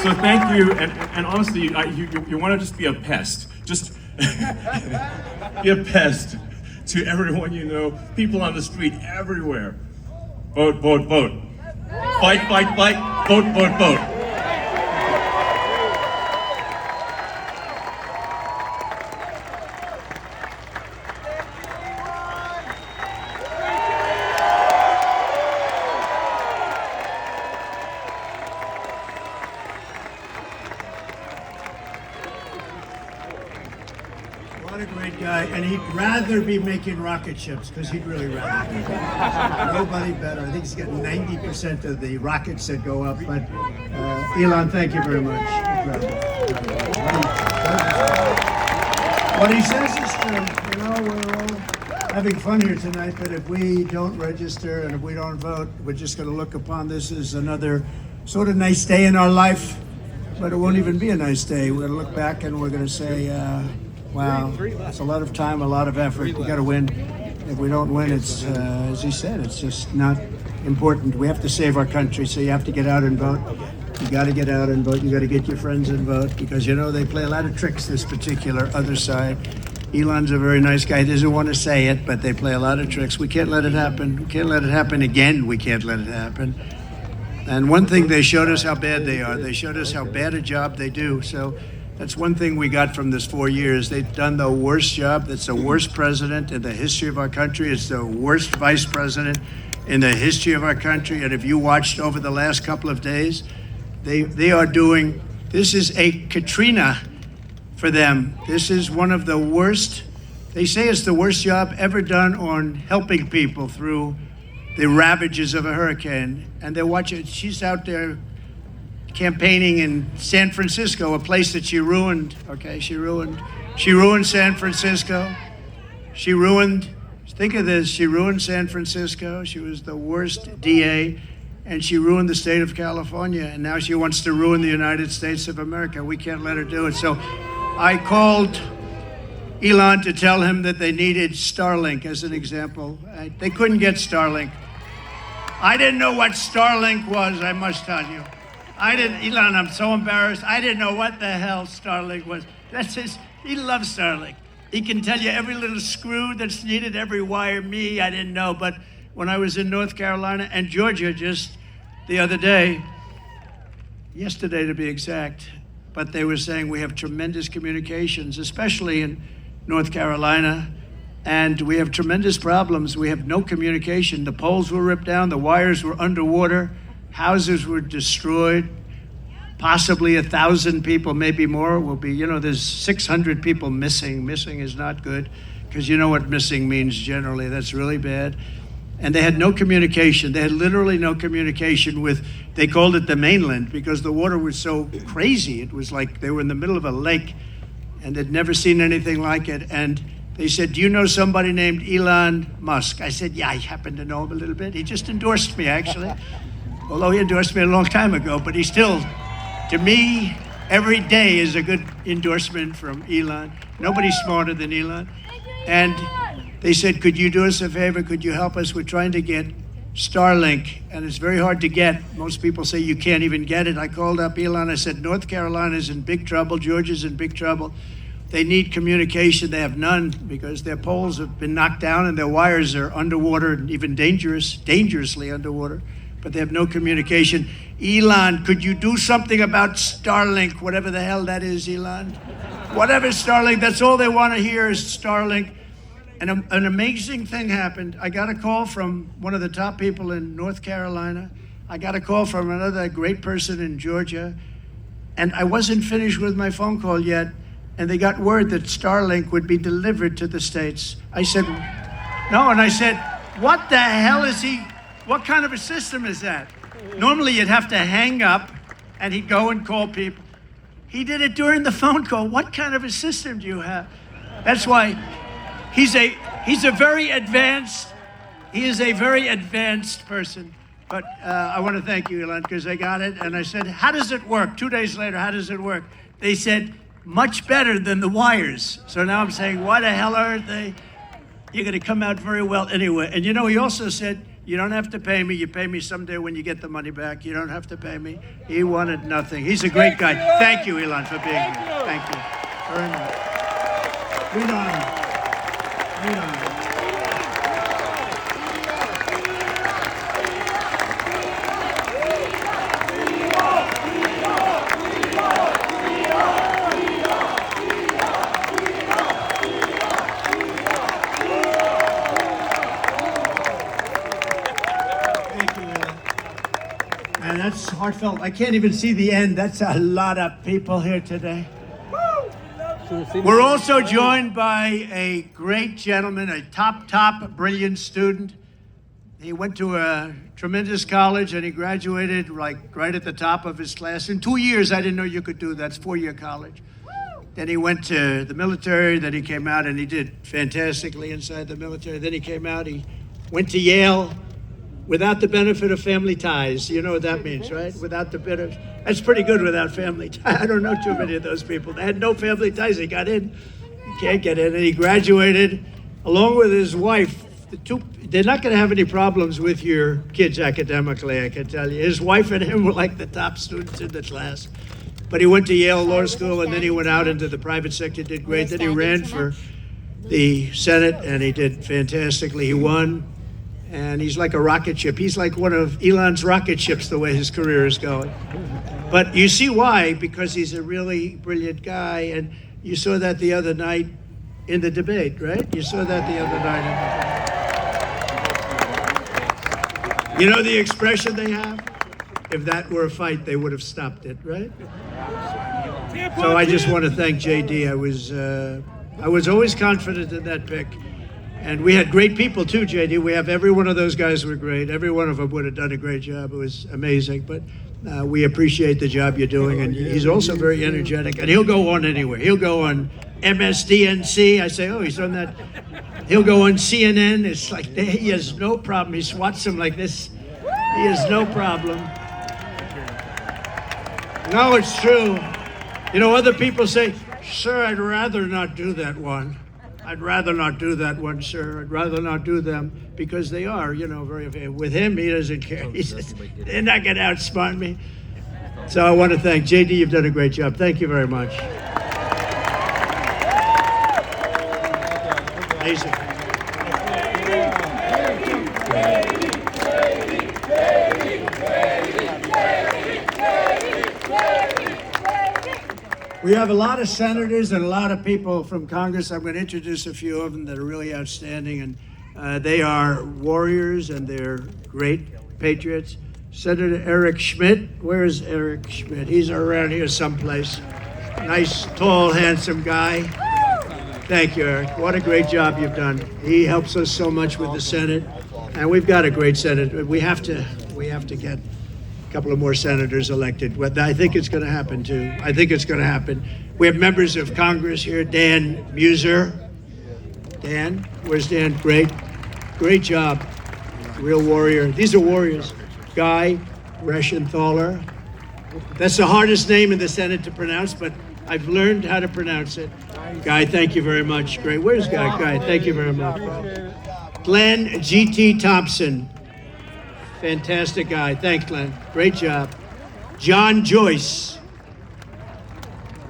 So thank you, and honestly, you want to just be a pest. Just be a pest to everyone you know, people on the street, everywhere. Vote, vote, vote. Fight, fight, fight. Vote, vote, vote. What a great guy, and he'd rather be making rocket ships, because he'd really rather do that. Nobody better. I think he's got 90% of the rockets that go up, but Elon, thank you very much. What he says is true. You know, we're all having fun here tonight, but if we don't register and if we don't vote, we're just going to look upon this as another sort of nice day in our life, but it won't even be a nice day. We're going to look back and we're going to say, wow, it's a lot of time, a lot of effort. We got to win. If we don't win, it's, as he said, it's just not important. We have to save our country, so you have to get out and vote. You got to get out and vote. You got to get your friends and vote, because, you know, they play a lot of tricks, this particular other side. Elon's a very nice guy. He doesn't want to say it, but they play a lot of tricks. We can't let it happen. We can't let it happen again. We can't let it happen. And one thing, they showed us how bad they are. They showed us how bad a job they do. So That's one thing we got from this 4 years. They've done the worst job. That's the worst president in the history of our country. It's the worst vice president in the history of our country. And if you watched over the last couple of days, they are doing, this is a Katrina for them. This is one of the worst, they say it's the worst job ever done on helping people through the ravages of a hurricane. And they're watching, she's out there campaigning in San Francisco, a place that she ruined. Okay, she ruined San Francisco. She ruined, think of this, she ruined San Francisco. She was the worst DA, and she ruined the state of California, and now she wants to ruin the United States of America. We can't let her do it. So I called Elon to tell him that they needed Starlink as an example. They couldn't get Starlink. I didn't know what Starlink was, I must tell you. Elon, I'm so embarrassed. I didn't know what the hell Starlink was. He loves Starlink. He can tell you every little screw that's needed, every wire. Me, I didn't know. But when I was in North Carolina and Georgia just the other day, yesterday to be exact, but they were saying we have tremendous communications, especially in North Carolina, and we have tremendous problems. We have no communication. The poles were ripped down, the wires were underwater, houses were destroyed, possibly 1,000 people, maybe more, will be, there's 600 people missing. Missing is not good, because you know what missing means generally. That's really bad. And they had no communication. They had literally no communication with, they called it the mainland, because the water was so crazy. It was like they were in the middle of a lake, and they'd never seen anything like it. And they said, do you know somebody named Elon Musk? I said, yeah, I happen to know him a little bit. He just endorsed me, actually. Although he endorsed me a long time ago, but he still, to me, every day is a good endorsement from Elon. Nobody's smarter than Elon. And they said, could you do us a favor? Could you help us? We're trying to get Starlink, and it's very hard to get. Most people say you can't even get it. I called up Elon. I said, North Carolina's in big trouble. Georgia's in big trouble. They need communication. They have none because their poles have been knocked down and their wires are underwater and even dangerously underwater. But they have no communication. Elon, could you do something about Starlink, whatever the hell that is, Elon? Whatever Starlink, that's all they want to hear is Starlink. And an amazing thing happened. I got a call from one of the top people in North Carolina. I got a call from another great person in Georgia. And I wasn't finished with my phone call yet. And they got word that Starlink would be delivered to the States. I said, no, and I said, what the hell is he? What kind of a system is that? Normally you'd have to hang up and he'd go and call people. He did it during the phone call. What kind of a system do you have? That's why he is a very advanced person. But I want to thank you, Elon, because I got it. And I said, how does it work? 2 days later, how does it work? They said, much better than the wires. So now I'm saying, why the hell aren't they? You're going to come out very well anyway. And he also said, you don't have to pay me. You pay me someday when you get the money back. You don't have to pay me. He wanted nothing. He's a great guy. Thank you, Elon, for being here. Thank you very much. Read on. Read on. That's heartfelt. I can't even see the end. That's a lot of people here today. We're also joined by a great gentleman, a top, brilliant student. He went to a tremendous college and he graduated right at the top of his class. In 2 years, I didn't know you could do that. It's 4-year college. Then he went to the military. Then he came out and he did fantastically inside the military. Then he came out. He went to Yale. Without the benefit of family ties. You know what that means, right? Without the benefit. That's pretty good without family ties. I don't know too many of those people. They had no family ties. They got in. You can't get in. And he graduated along with his wife. They're not going to have any problems with your kids academically, I can tell you. His wife and him were like the top students in the class. But he went to Yale Law School and then he went out into the private sector, did great. Then he ran for the Senate and he did fantastically. He won. And he's like a rocket ship. He's like one of Elon's rocket ships, the way his career is going. But you see why, because he's a really brilliant guy, and you saw that the other night in the debate, right? You saw that the other night in the debate. You know the expression they have? If that were a fight, they would have stopped it, right? So I just want to thank JD. I was always confident in that pick. And we had great people too, JD. We have every one of those guys were great. Every one of them would have done a great job. It was amazing. But we appreciate the job you're doing. And he's also very energetic. And he'll go on anywhere. He'll go on MSDNC. I say, oh, he's on that. He'll go on CNN. It's like he has no problem. He swats them like this. He has no problem. No, it's true. You know, other people say, sir, I'd rather not do that one. I'd rather not do that one, sir. I'd rather not do them because they are, you know, very. With him, he doesn't care. He says, they're not going to outsmart me. So I want to thank JD. You've done a great job. Thank you very much. Amazing. We have a lot of senators and a lot of people from Congress. I'm going to introduce a few of them that are really outstanding, and they are warriors and they're great patriots. Senator Eric Schmidt. Where is Eric Schmidt? He's around here someplace. Nice, tall, handsome guy. Thank you, Eric. What a great job you've done. He helps us so much with the Senate, and we've got a great Senate. We have to get a couple of more senators elected. Well, I think it's going to happen, too. I think it's going to happen. We have members of Congress here. Dan Muser. Dan, where's Dan? Great job. Real warrior. These are warriors. Guy Reschenthaler. That's the hardest name in the Senate to pronounce, but I've learned how to pronounce it. Guy, thank you very much. Great. Where's Guy? Guy, thank you very much. Glenn G.T. Thompson. Fantastic guy. Thanks, Glenn. Great job. John Joyce.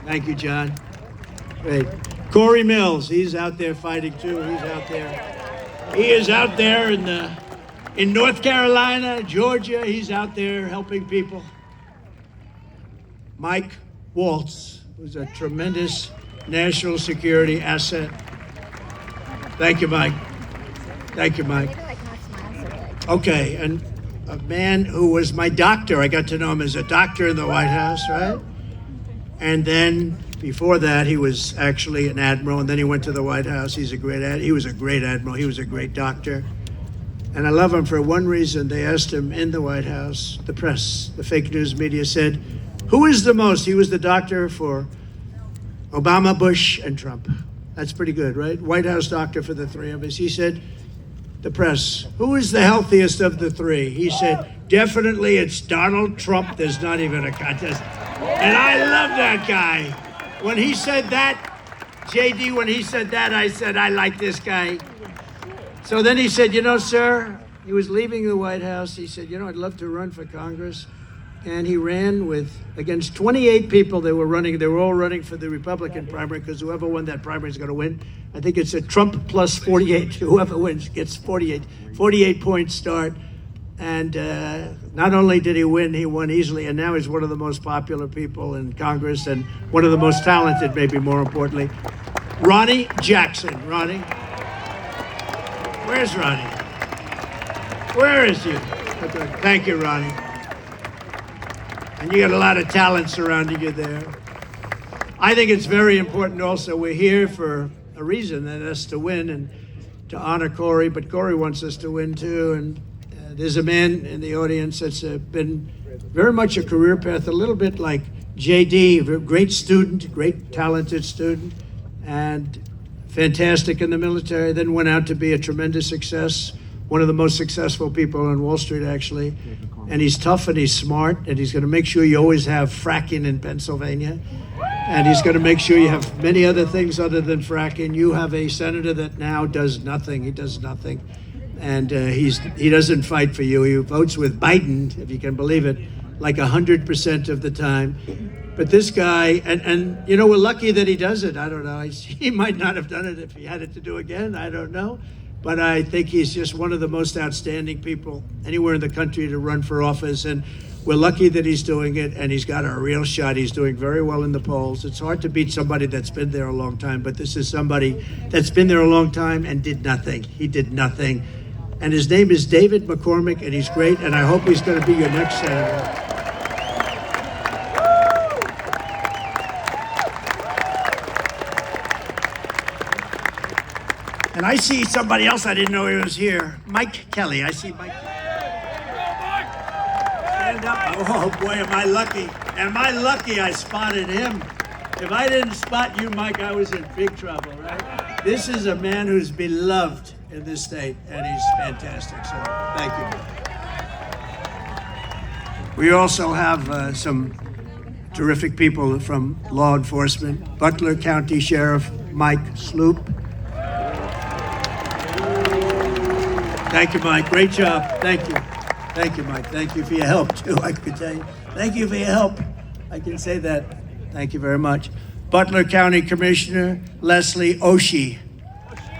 Thank you, John. Great. Corey Mills. He's out there fighting too. He's out there. He is out there in North Carolina, Georgia. He's out there helping people. Mike Waltz, who's a tremendous national security asset. Thank you, Mike. Thank you, Mike. Okay, and a man who was my doctor. I got to know him as a doctor in the White House, right? And then before that, he was actually an admiral, and then he went to the White House. He was a great admiral. He was a great doctor. And I love him for one reason. They asked him in the White House, the press, the fake news media said, who is the most? He was the doctor for Obama, Bush, and Trump. That's pretty good, right? White House doctor for the three of us. He said, the press, who is the healthiest of the three? He said, definitely it's Donald Trump. There's not even a contest. And I love that guy. When he said that, JD, when he said that, I said, I like this guy. So then he said, you know, sir, he was leaving the White House. He said, you know, I'd love to run for Congress. And he ran against 28 people. They were all running for the Republican primary because whoever won that primary is going to win. I think it's a Trump plus 48. Whoever wins gets 48 point start. And not only did he win, he won easily. And now he's one of the most popular people in Congress and one of the most talented, maybe more importantly. Ronnie Jackson. Ronnie. Where's Ronnie? Where is he? Okay. Thank you, Ronnie. And you got a lot of talent surrounding you there. I think it's very important also. We're here for a reason, and that's to win and to honor Corey, but Corey wants us to win too. And there's a man in the audience that's been very much a career path, a little bit like JD, a great student, great talented student, and fantastic in the military, then went out to be a tremendous success, one of the most successful people on Wall Street, actually. And he's tough and he's smart, and he's going to make sure you always have fracking in Pennsylvania. And he's going to make sure you have many other things other than fracking. You have a senator that now does nothing. He does nothing. And he doesn't fight for you. He votes with Biden, if you can believe it, like 100% of the time. But this guy, and you know, we're lucky that he does it. I don't know. He might not have done it if he had it to do again. I don't know. But I think he's just one of the most outstanding people anywhere in the country to run for office. And we're lucky that he's doing it, and he's got a real shot. He's doing very well in the polls. It's hard to beat somebody that's been there a long time, but this is somebody that's been there a long time and did nothing. He did nothing. And his name is David McCormick, and he's great, and I hope he's going to be your next senator. And I see somebody else I didn't know he was here. Mike Kelly. I see Mike. Stand up. Oh boy, am I lucky. Am I lucky I spotted him. If I didn't spot you, Mike, I was in big trouble, right? This is a man who's beloved in this state, and he's fantastic. So thank you. We also have some terrific people from law enforcement. Butler County Sheriff Mike Sloop. Thank you, Mike. Great job. Thank you. Thank you, Mike. Thank you for your help, too, I could tell you. Thank you for your help. I can say that. Thank you very much. Butler County Commissioner Leslie Oshie.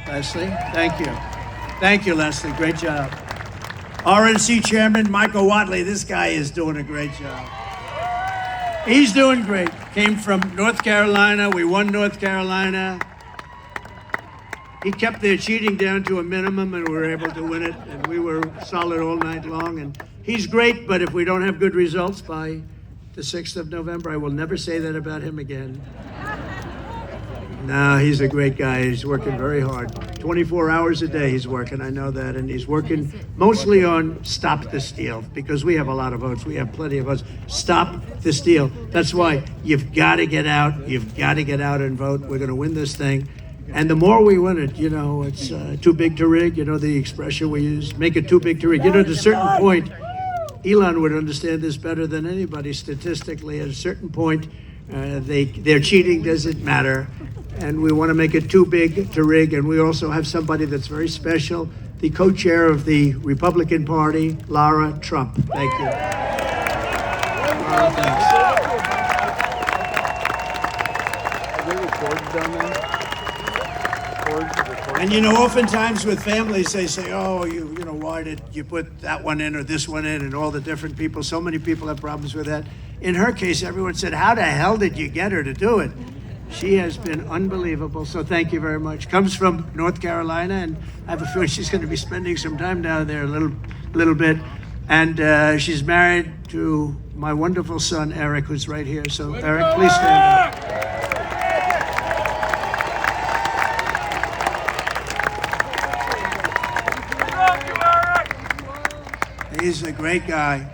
Leslie, thank you. Thank you, Leslie. Great job. RNC Chairman Michael Watley. This guy is doing a great job. He's doing great. Came from North Carolina. We won North Carolina. He kept their cheating down to a minimum, and we were able to win it, and we were solid all night long. And he's great, but if we don't have good results by the 6th of November, I will never say that about him again. No, he's a great guy. He's working very hard. 24 hours a day he's working, I know that, and he's working mostly on Stop the Steal, because we have a lot of votes. We have plenty of votes. Stop the Steal. That's why you've got to get out. You've got to get out and vote. We're going to win this thing. And the more we win it, you know, it's too big to rig, you know, the expression we use, make it too big to rig. You know, at a certain point, Elon would understand this better than anybody statistically. At a certain point, their cheating doesn't matter. And we want to make it too big to rig. And we also have somebody that's very special, the co-chair of the Republican Party, Lara Trump. Thank you. Lara, thanks. Are they recorded down there? And you know, oftentimes with families, they say, oh, you know, why did you put that one in or this one in, and all the different people. So many people have problems with that. In her case, everyone said, how the hell did you get her to do it? She has been unbelievable, so thank you very much. Comes from North Carolina, and I have a feeling she's going to be spending some time down there a little bit. And she's married to my wonderful son, Eric, who's right here. So, Eric, please stand up. He's a great guy.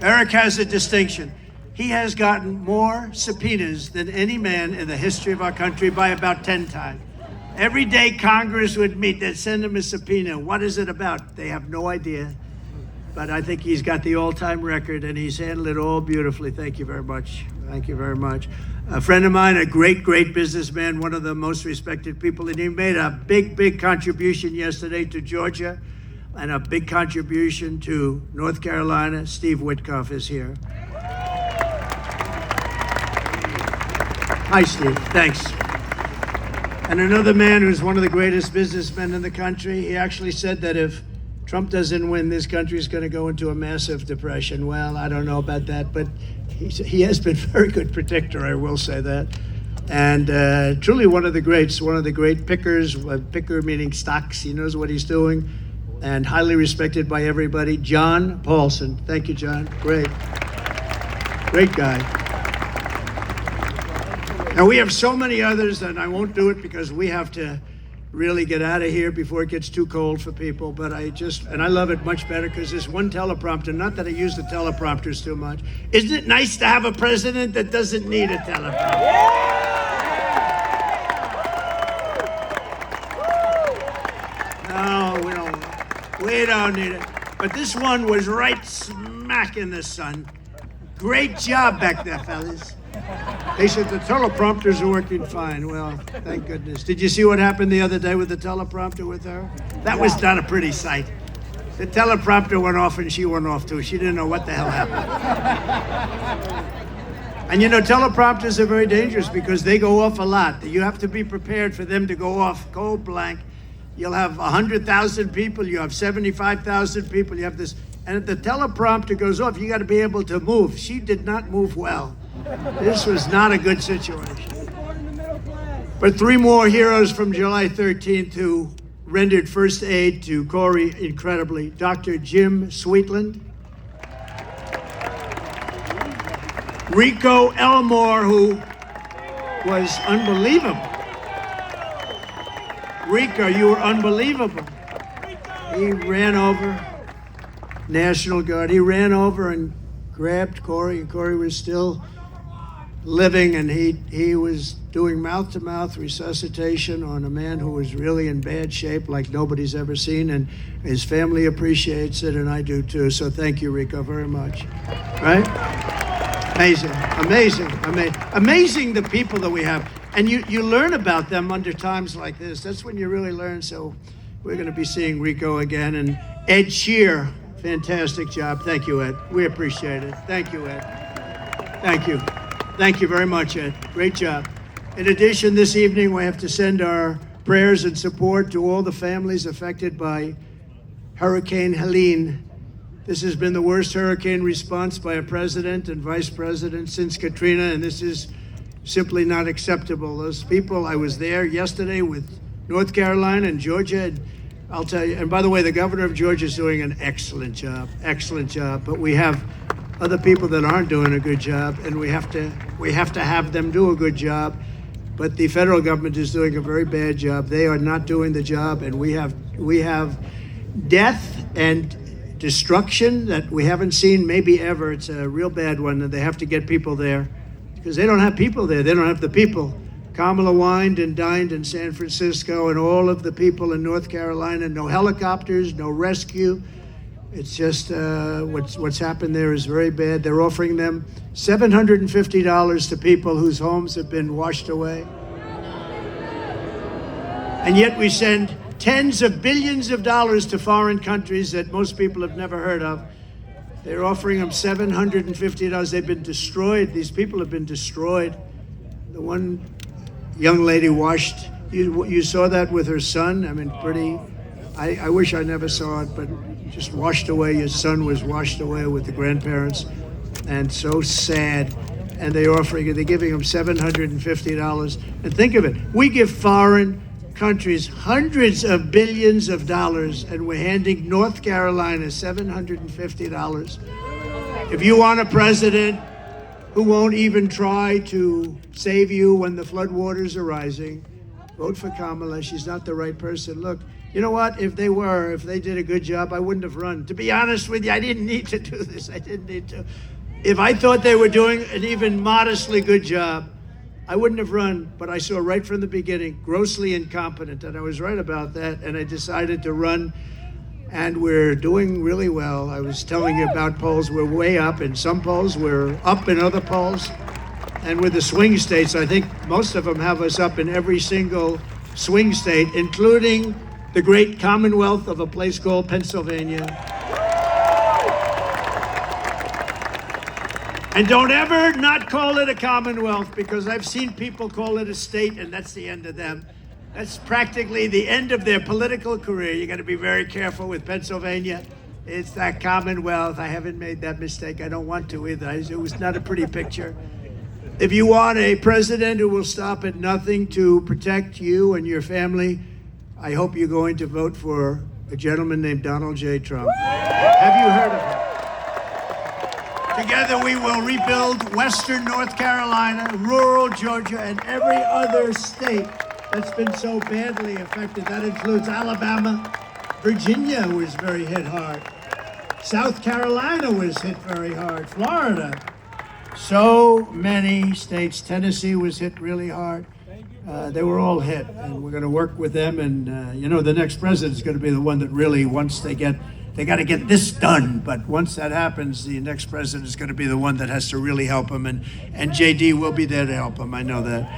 Eric has a distinction. He has gotten more subpoenas than any man in the history of our country by about 10 times. Every day Congress would meet, they'd send him a subpoena. What is it about? They have no idea. But I think he's got the all-time record, and he's handled it all beautifully. Thank you very much. Thank you very much. A friend of mine, a great, great businessman, one of the most respected people, and he made a big, big contribution yesterday to Georgia, and a big contribution to North Carolina. Steve Witkoff is here. Hi, Steve. Thanks. And another man who's one of the greatest businessmen in the country, he actually said that if Trump doesn't win, this country is going to go into a massive depression. Well, I don't know about that, but he has been a very good predictor, I will say that. And truly one of the greats, one of the great pickers, picker meaning stocks. He knows what he's doing, and highly respected by everybody. John Paulson. Thank you, John. Great. Great guy. Now, we have so many others, and I won't do it because we have to really get out of here before it gets too cold for people. But I love it much better because there's one teleprompter. Not that I use the teleprompters too much. Isn't it nice to have a president that doesn't need a teleprompter? No, we don't need it. But this one was right smack in the sun. Great job back there, fellas. They said the teleprompters are working fine. Well, thank goodness. Did you see what happened the other day with the teleprompter with her? That was not a pretty sight. The teleprompter went off and she went off too. She didn't know what the hell happened. And you know, teleprompters are very dangerous because they go off a lot. You have to be prepared for them to go off, go blank. You'll have 100,000 people, you have 75,000 people, you have this And the teleprompter goes off. You got to be able to move. She did not move well. This was not a good situation. But 3 more heroes from July 13th who rendered first aid to Corey incredibly. Dr. Jim Sweetland. Rico Elmore, who was unbelievable. Rico, you were unbelievable. He ran over, National Guard, he ran over and grabbed Corey, and Corey was still living, and he was doing mouth-to-mouth resuscitation on a man who was really in bad shape like nobody's ever seen, and his family appreciates it, and I do too. So thank you, Rico, very much. Right? Amazing the people that we have. And you learn about them under times like this. That's when you really learn. So we're going to be seeing Rico again. And Ed Shear, fantastic job. Thank you, Ed. We appreciate it. Thank you, Ed. Thank you. Thank you very much, Ed. Great job. In addition, this evening, we have to send our prayers and support to all the families affected by Hurricane Helene. This has been the worst hurricane response by a president and vice president since Katrina, and this is simply not acceptable. Those people, I was there yesterday with North Carolina and Georgia, and I'll tell you, and by the way, the governor of Georgia is doing an excellent job, but we have other people that aren't doing a good job, and we have to have them do a good job. But the federal government is doing a very bad job. They are not doing the job, and we have death and destruction that we haven't seen maybe ever. It's a real bad one, and they have to get people there because they don't have people there. They don't have the people. Kamala wined and dined in San Francisco, and all of the people in North Carolina, no helicopters, no rescue. It's just what's happened there is very bad. They're offering them $750 to people whose homes have been washed away. And yet we send tens of billions of dollars to foreign countries that most people have never heard of. They're offering them $750. They've been destroyed. These people have been destroyed. The one young lady washed, you saw that with her son. I mean, pretty, I wish I never saw it, but just washed away. Your son was washed away with the grandparents, and so sad. And they're giving them $750. And think of it, we give foreign countries hundreds of billions of dollars, and we're handing North Carolina $750. If you want a president who won't even try to save you when the floodwaters are rising, vote for Kamala. She's not the right person. Look, you know what? If they did a good job, I wouldn't have run. To be honest with you, I didn't need to do this. I didn't need to. If I thought they were doing an even modestly good job, I wouldn't have run, but I saw right from the beginning, grossly incompetent, and I was right about that, and I decided to run, and we're doing really well. I was telling you about polls. We're way up in some polls. We're up in other polls. And with the swing states, I think most of them have us up in every single swing state, including the great commonwealth of a place called Pennsylvania. And don't ever not call it a commonwealth, because I've seen people call it a state, and that's the end of them. That's practically the end of their political career. You got to be very careful with Pennsylvania. It's that commonwealth. I haven't made that mistake. I don't want to either. It was not a pretty picture. If you want a president who will stop at nothing to protect you and your family, I hope you're going to vote for a gentleman named Donald J. Trump. Have you heard of him? Together we will rebuild Western North Carolina, rural Georgia, and every other state that's been so badly affected. That includes Alabama. Virginia was very hit hard. South Carolina was hit very hard. Florida. So many states. Tennessee was hit really hard. They were all hit, and we're going to work with them. And the next president is going to be the one that really, once they got to get this done. But once that happens, the next president is going to be the one that has to really help them. And JD will be there to help them. I know that.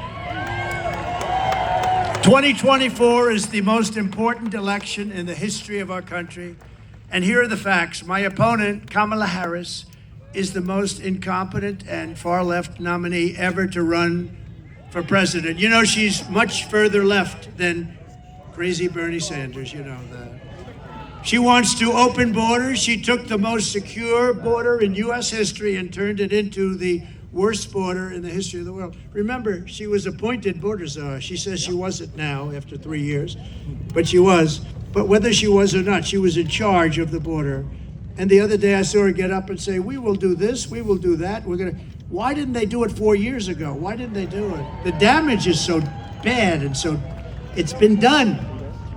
2024 is the most important election in the history of our country. And here are the facts. My opponent, Kamala Harris, is the most incompetent and far-left nominee ever to run for president. You know, she's much further left than crazy Bernie Sanders, you know that. She wants to open borders. She took the most secure border in U.S. history and turned it into the worst border in the history of the world. Remember, she was appointed border czar. She says she wasn't now after 3 years, but she was. But whether she was or not, she was in charge of the border. And the other day I saw her get up and say, we will do this, we will do that. Why didn't they do it 4 years ago? Why didn't they do it? The damage is so bad and so, it's been done.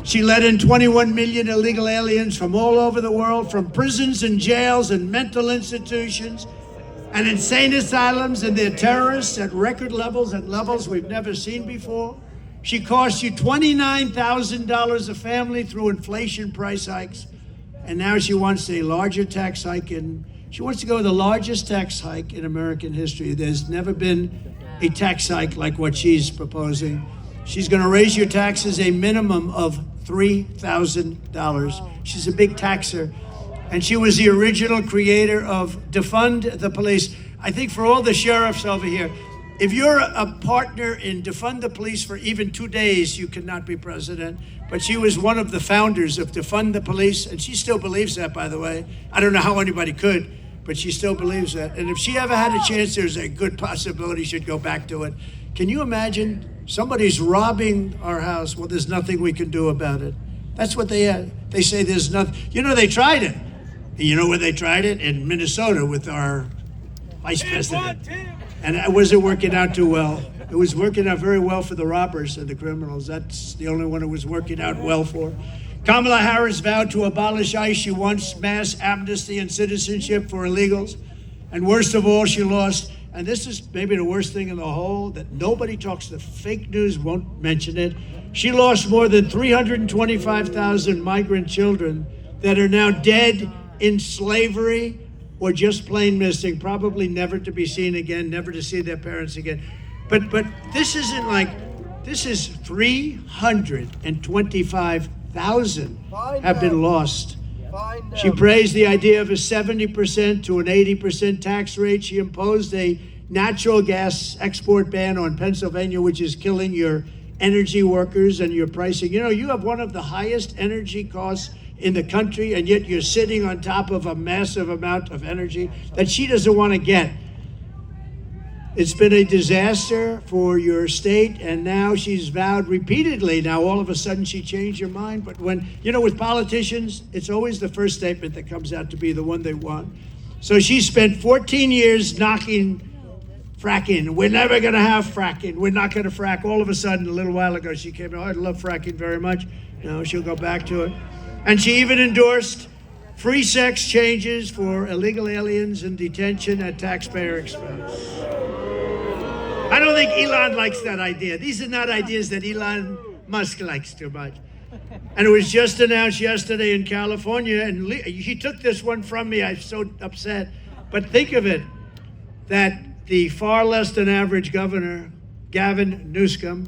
She let in 21 million illegal aliens from all over the world, from prisons and jails and mental institutions and insane asylums, and they're terrorists at record levels, at levels we've never seen before. She cost you $29,000 a family through inflation price hikes. And now she wants a larger tax hike, and she wants to go with the largest tax hike in American history. There's never been a tax hike like what she's proposing. She's going to raise your taxes a minimum of $3,000. She's a big taxer. And she was the original creator of Defund the Police. I think for all the sheriffs over here, if you're a partner in Defund the Police for even 2 days, you cannot be president. But she was one of the founders of Defund the Police, and she still believes that, by the way. I don't know how anybody could, but she still believes that. And if she ever had a chance, there's a good possibility she'd go back to it. Can you imagine? Somebody's robbing our house. Well, there's nothing we can do about it. That's what they had. They say there's nothing. You know, they tried it. And you know where they tried it? In Minnesota with our vice president. And it wasn't working out too well. It was working out very well for the robbers and the criminals. That's the only one it was working out well for. Kamala Harris vowed to abolish ICE. She wants mass amnesty and citizenship for illegals. And worst of all, she lost, and this is maybe the worst thing in the whole, that nobody talks, the fake news won't mention it. She lost more than 325,000 migrant children that are now dead in slavery or just plain missing, probably never to be seen again, never to see their parents again. But this isn't like, this is 325,000 have been lost. She praised the idea of a 70% to an 80% tax rate. She imposed a natural gas export ban on Pennsylvania, which is killing your energy workers and your pricing. You know, you have one of the highest energy costs in the country, and yet you're sitting on top of a massive amount of energy that she doesn't want to get. It's been a disaster for your state, and now she's vowed repeatedly. Now, all of a sudden, she changed her mind. But when, you know, with politicians, it's always the first statement that comes out to be the one they want. So she spent 14 years knocking fracking. We're never going to have fracking. We're not going to frack. All of a sudden, a little while ago, she came out, I love fracking very much. No, she'll go back to it. And she even endorsed free sex changes for illegal aliens in detention at taxpayer expense. I don't think Elon likes that idea. These are not ideas that Elon Musk likes too much. And it was just announced yesterday in California, and he took this one from me. I'm so upset. But think of it, that the far less than average governor, Gavin Newsom,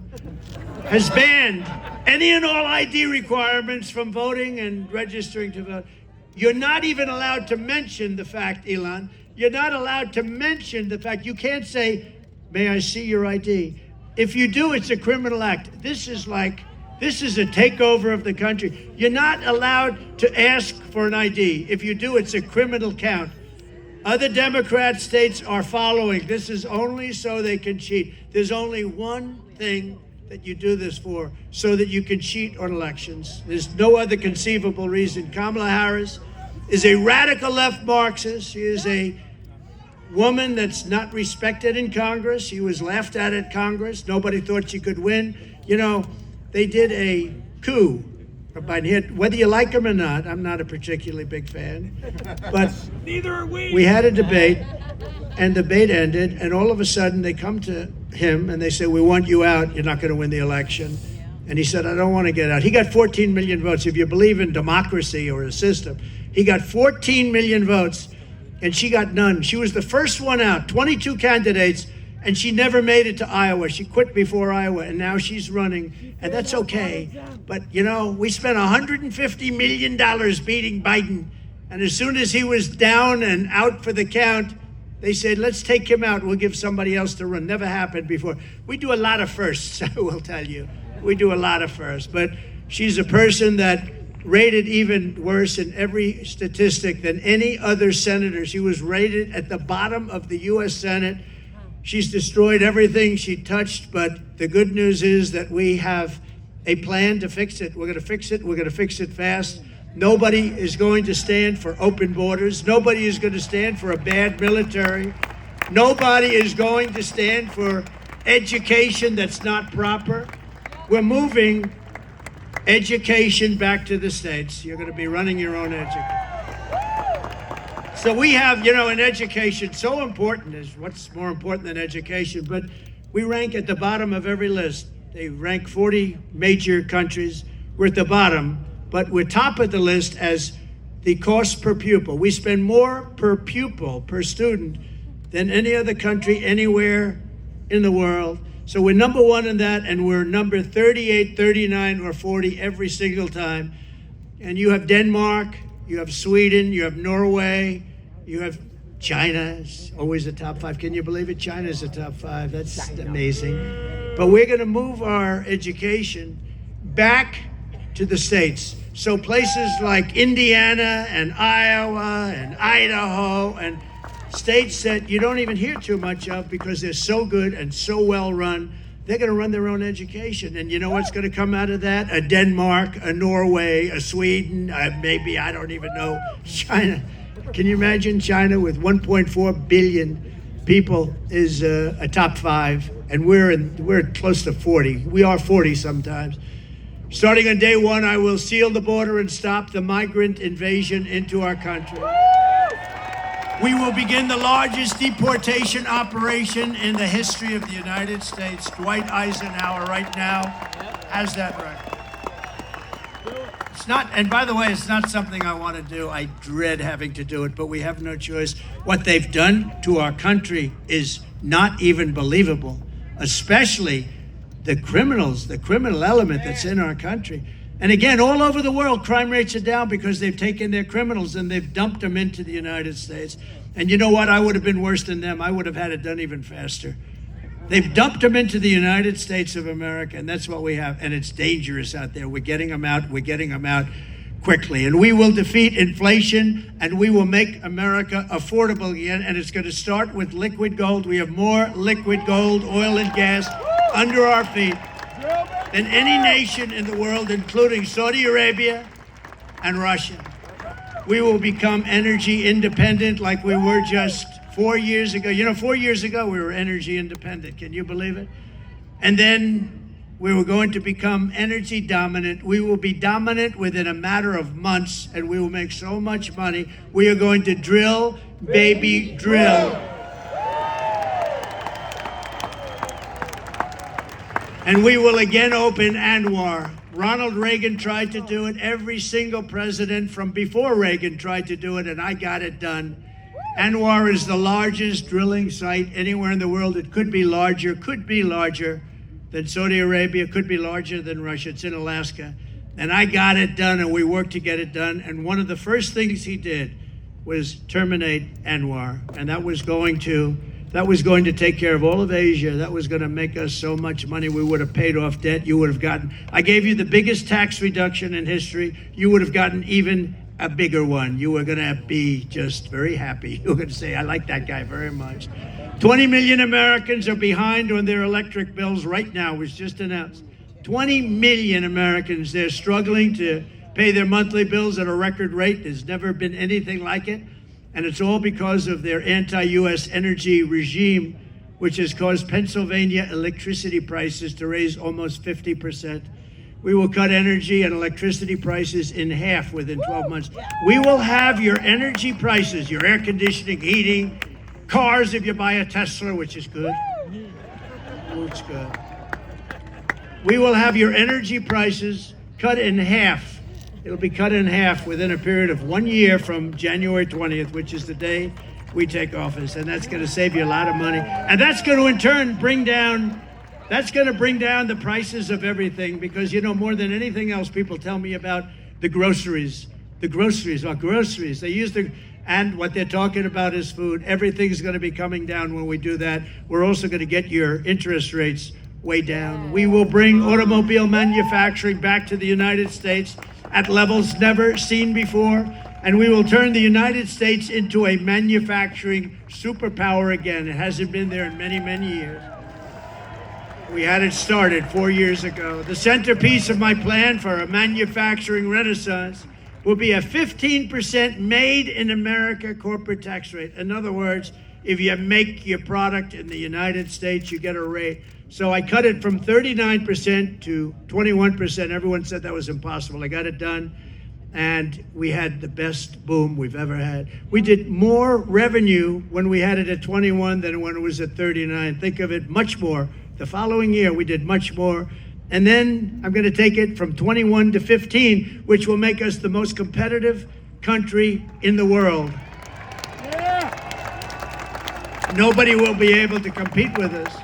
has banned any and all ID requirements from voting and registering to vote. You're not even allowed to mention the fact, Elon, you're not allowed to mention the fact. You can't say, may I see your ID? If you do, it's a criminal act. This is a takeover of the country. You're not allowed to ask for an ID. If you do, it's a criminal count. Other Democrat states are following. This is only so they can cheat. There's only one thing that you do this for, so that you can cheat on elections. There's no other conceivable reason. Kamala Harris is a radical left Marxist. She is a woman that's not respected in Congress. She was laughed at Congress. Nobody thought she could win. You know, they did a coup. Whether you like him or not, I'm not a particularly big fan. But Neither are we. We had a debate, and the debate ended, and all of a sudden they come to him and they say, we want you out. You're not going to win the election. And he said, I don't want to get out. He got 14 million votes. If you believe in democracy or a system, he got 14 million votes. And she got none. She was the first one out, 22 candidates, and she never made it to Iowa. She quit before Iowa, and now she's running, and that's okay. But, you know, we spent $150 million beating Biden, and as soon as he was down and out for the count, they said, let's take him out. We'll give somebody else to run. Never happened before. We do a lot of firsts, I will tell you. We do a lot of firsts. But she's a person that rated even worse in every statistic than any other senator. She was rated at the bottom of the U.S. Senate. She's destroyed everything she touched, but the good news is that we have a plan to fix it. We're going to fix it. We're going to fix it fast. Nobody is going to stand for open borders. Nobody is going to stand for a bad military. Nobody is going to stand for education that's not proper. We're moving education back to the states. You're going to be running your own education. So we have, in education, so important is what's more important than education, but we rank at the bottom of every list. They rank 40 major countries. We're at the bottom, but we're top of the list as the cost per pupil. We spend more per pupil, per student, than any other country anywhere in the world. So we're number one in that, and we're number 38, 39, or 40 every single time. And you have Denmark, you have Sweden, you have Norway, you have China. It's always the top 5. Can you believe it? China's the top 5. That's amazing. But we're going to move our education back to the states. So places like Indiana and Iowa and Idaho and states that you don't even hear too much of because they're so good and so well run, they're going to run their own education. And you know what's going to come out of that? A Denmark, a Norway, a Sweden, maybe, I don't even know, China. Can you imagine China with 1.4 billion people is a top 5, and we're close to 40. We are 40 sometimes. Starting on day 1, I will seal the border and stop the migrant invasion into our country. We will begin the largest deportation operation in the history of the United States. Dwight Eisenhower right now has that record. It's not, and by the way, it's not something I want to do. I dread having to do it, but we have no choice. What they've done to our country is not even believable, especially the criminals, the criminal element that's in our country. And again, all over the world, crime rates are down because they've taken their criminals and they've dumped them into the United States. And you know what? I would have been worse than them. I would have had it done even faster. They've dumped them into the United States of America, and that's what we have. And it's dangerous out there. We're getting them out. We're getting them out quickly. And we will defeat inflation, and we will make America affordable again. And it's going to start with liquid gold. We have more liquid gold, oil, and gas under our feet than any nation in the world, including Saudi Arabia and Russia. We will become energy independent like we were just 4 years ago. 4 years ago, we were energy independent. Can you believe it? And then we were going to become energy dominant. We will be dominant within a matter of months, and we will make so much money. We are going to drill, baby, drill. And we will again open ANWR. Ronald Reagan tried to do it. Every single president from before Reagan tried to do it, and I got it done. ANWR is the largest drilling site anywhere in the world. It could be larger than Saudi Arabia, could be larger than Russia. It's in Alaska. And I got it done, and we worked to get it done. And one of the first things he did was terminate ANWR. And that was going to take care of all of Asia. That was going to make us so much money. We would have paid off debt. You would have gotten, I gave you the biggest tax reduction in history. You would have gotten even a bigger one. You were going to be just very happy. You were going to say, I like that guy very much. 20 million Americans are behind on their electric bills right now. It was just announced. 20 million Americans, they're struggling to pay their monthly bills at a record rate. There's never been anything like it. And it's all because of their anti-U.S. energy regime, which has caused Pennsylvania electricity prices to raise almost 50%. We will cut energy and electricity prices in half within 12 months. We will have your energy prices, your air conditioning, heating, cars if you buy a Tesla, which is good. Oh, it's good. We will have your energy prices cut in half. It'll be cut in half within a period of 1 year from January 20th, which is the day we take office. And that's going to save you a lot of money. And that's going to, in turn, bring down the prices of everything. Because, more than anything else, people tell me about the groceries. The groceries. They use and what they're talking about is food. Everything's going to be coming down when we do that. We're also going to get your interest rates way down. We will bring automobile manufacturing back to the United States. at levels never seen before, and we will turn the United States into a manufacturing superpower again. It hasn't been there in many, many years. We had it started 4 years ago. The centerpiece of my plan for a manufacturing renaissance will be a 15% made in America corporate tax rate. In other words, if you make your product in the United States, you get a rate. So I cut it from 39% to 21%. Everyone said that was impossible. I got it done, and we had the best boom we've ever had. We did more revenue when we had it at 21 than when it was at 39. Think of it, much more. The following year, we did much more. And then I'm going to take it from 21 to 15, which will make us the most competitive country in the world. Nobody will be able to compete with us.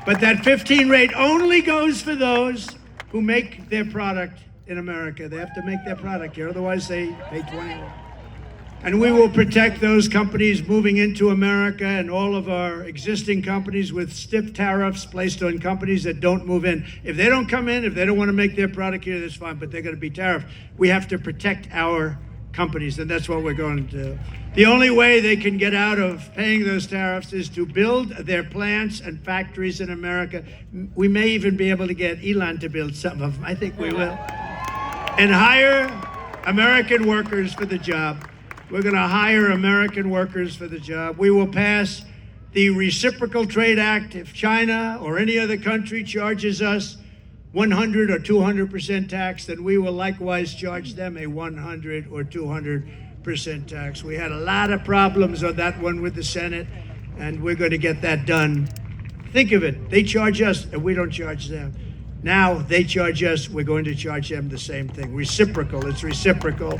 But that 15 rate only goes for those who make their product in America. They have to make their product here, otherwise they pay 21. And we will protect those companies moving into America and all of our existing companies with stiff tariffs placed on companies that don't move in. If they don't come in, if they don't want to make their product here, that's fine, but they're going to be tariffed. We have to protect our companies, and that's what we're going to do. The only way they can get out of paying those tariffs is to build their plants and factories in America. We may even be able to get Elon to build some of them. I think we will. And hire American workers for the job. We're going to hire American workers for the job. We will pass the Reciprocal Trade Act. If China or any other country charges us 100 or 200% tax, then we will likewise charge them a 100 or 200% tax. We had a lot of problems on that one with the Senate, and we're going to get that done. Think of it. They charge us, and we don't charge them. Now they charge us, we're going to charge them the same thing. Reciprocal, it's reciprocal.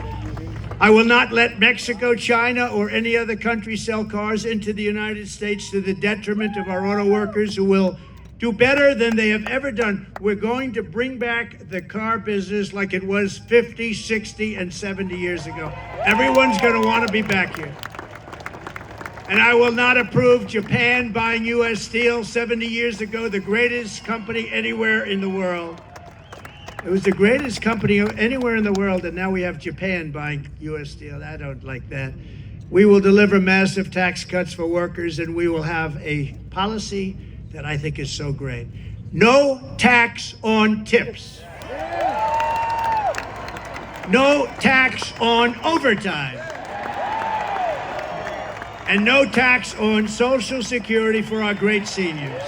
I will not let Mexico, China, or any other country sell cars into the United States to the detriment of our auto workers, who will do better than they have ever done. We're going to bring back the car business like it was 50, 60, and 70 years ago. Everyone's going to want to be back here. And I will not approve Japan buying U.S. steel 70 years ago, the greatest company anywhere in the world. It was the greatest company anywhere in the world, and now we have Japan buying U.S. steel. I don't like that. We will deliver massive tax cuts for workers, and we will have a policy that I think is so great. No tax on tips. No tax on overtime. And no tax on Social Security for our great seniors.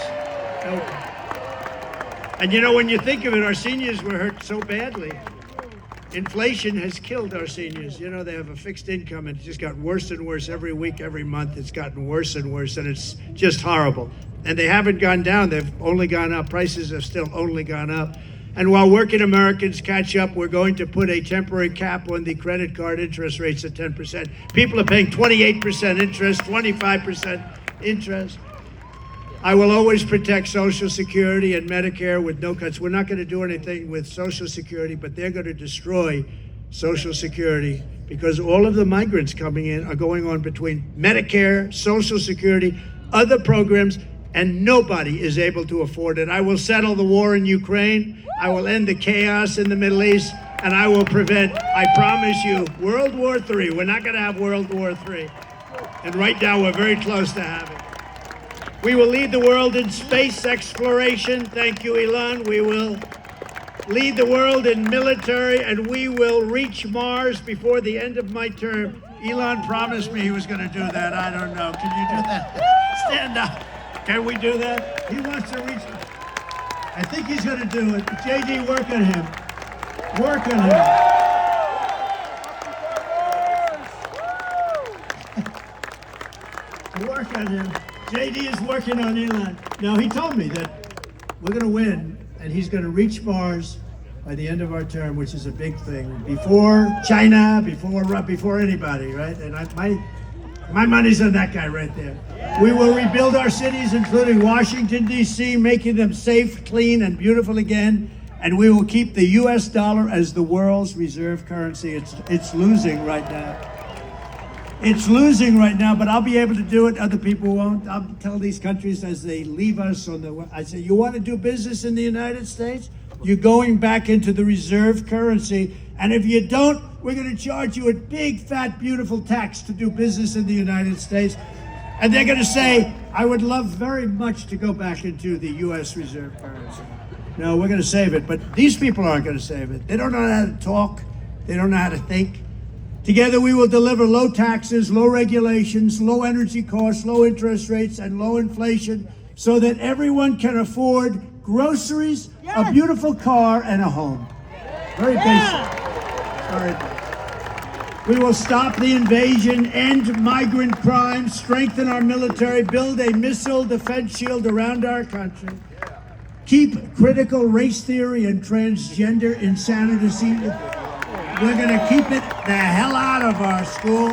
No. And you know, when you think of it, our seniors were hurt so badly. Inflation has killed our seniors. You know, they have a fixed income, and it just got worse and worse every week, every month. It's gotten worse and worse, and it's just horrible. And they haven't gone down. They've only gone up. Prices have still only gone up. And while working Americans catch up, we're going to put a temporary cap on the credit card interest rates at 10%. People are paying 28% interest, 25% interest. I will always protect Social Security and Medicare with no cuts. We're not going to do anything with Social Security, but they're going to destroy Social Security because all of the migrants coming in are going on between Medicare, Social Security, other programs, and nobody is able to afford it. I will settle the war in Ukraine. I will end the chaos in the Middle East, and I will prevent, I promise you, World War III. We're not going to have World War III. And right now, we're very close to having it. We will lead the world in space exploration. Thank you, Elon. We will lead the world in military, and we will reach Mars before the end of my term. Elon promised me he was going to do that. I don't know. Can you do that? Stand up. Can we do that? He wants to reach. I think he's going to do it. JD, work on him. Work on him. Work on him. JD is working on Elon. Now, he told me that we're going to win, and he's going to reach Mars by the end of our term, which is a big thing. Before China, before anybody, right? And my money's on that guy right there. We will rebuild our cities, including Washington, D.C., making them safe, clean, and beautiful again. And we will keep the U.S. dollar as the world's reserve currency. It's losing right now. It's losing right now, but I'll be able to do it. Other people won't. I'll tell these countries as they leave us I say, you want to do business in the United States? You're going back into the reserve currency. And if you don't, we're going to charge you a big, fat, beautiful tax to do business in the United States. And they're going to say, I would love very much to go back into the U.S. reserve currency. No, we're going to save it. But these people aren't going to save it. They don't know how to talk. They don't know how to think. Together we will deliver low taxes, low regulations, low energy costs, low interest rates, and low inflation so that everyone can afford groceries, a beautiful car, and a home. Very basic. Very basic. We will stop the invasion, end migrant crime, strengthen our military, build a missile defense shield around our country, keep critical race theory and transgender insanity. We're going to keep it the hell out of our school.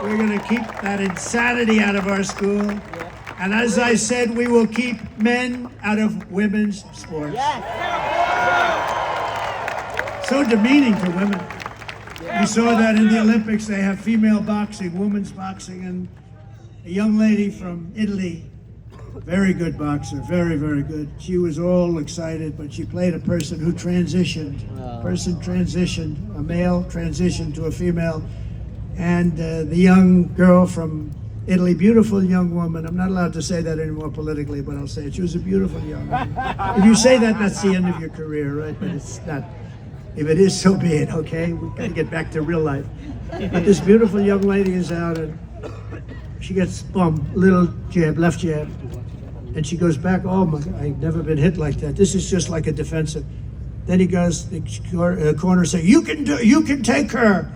We're going to keep that insanity out of our school. And as I said, we will keep men out of women's sports. So demeaning to women. You saw that in the Olympics. They have female boxing, women's boxing, and a young lady from Italy, very good boxer, very, very good. She was all excited, but she played a person who transitioned. A male transitioned to a female. And the young girl from Italy, beautiful young woman. I'm not allowed to say that anymore politically, but I'll say it. She was a beautiful young woman. If you say that, that's the end of your career, right? But it's not. If it is, so be it, okay? We've got to get back to real life. But this beautiful young lady is out, and she gets, little jab, left jab. And she goes back, oh my God, I've never been hit like that. This is just like a defensive. Then he goes, the corner say, you can take her.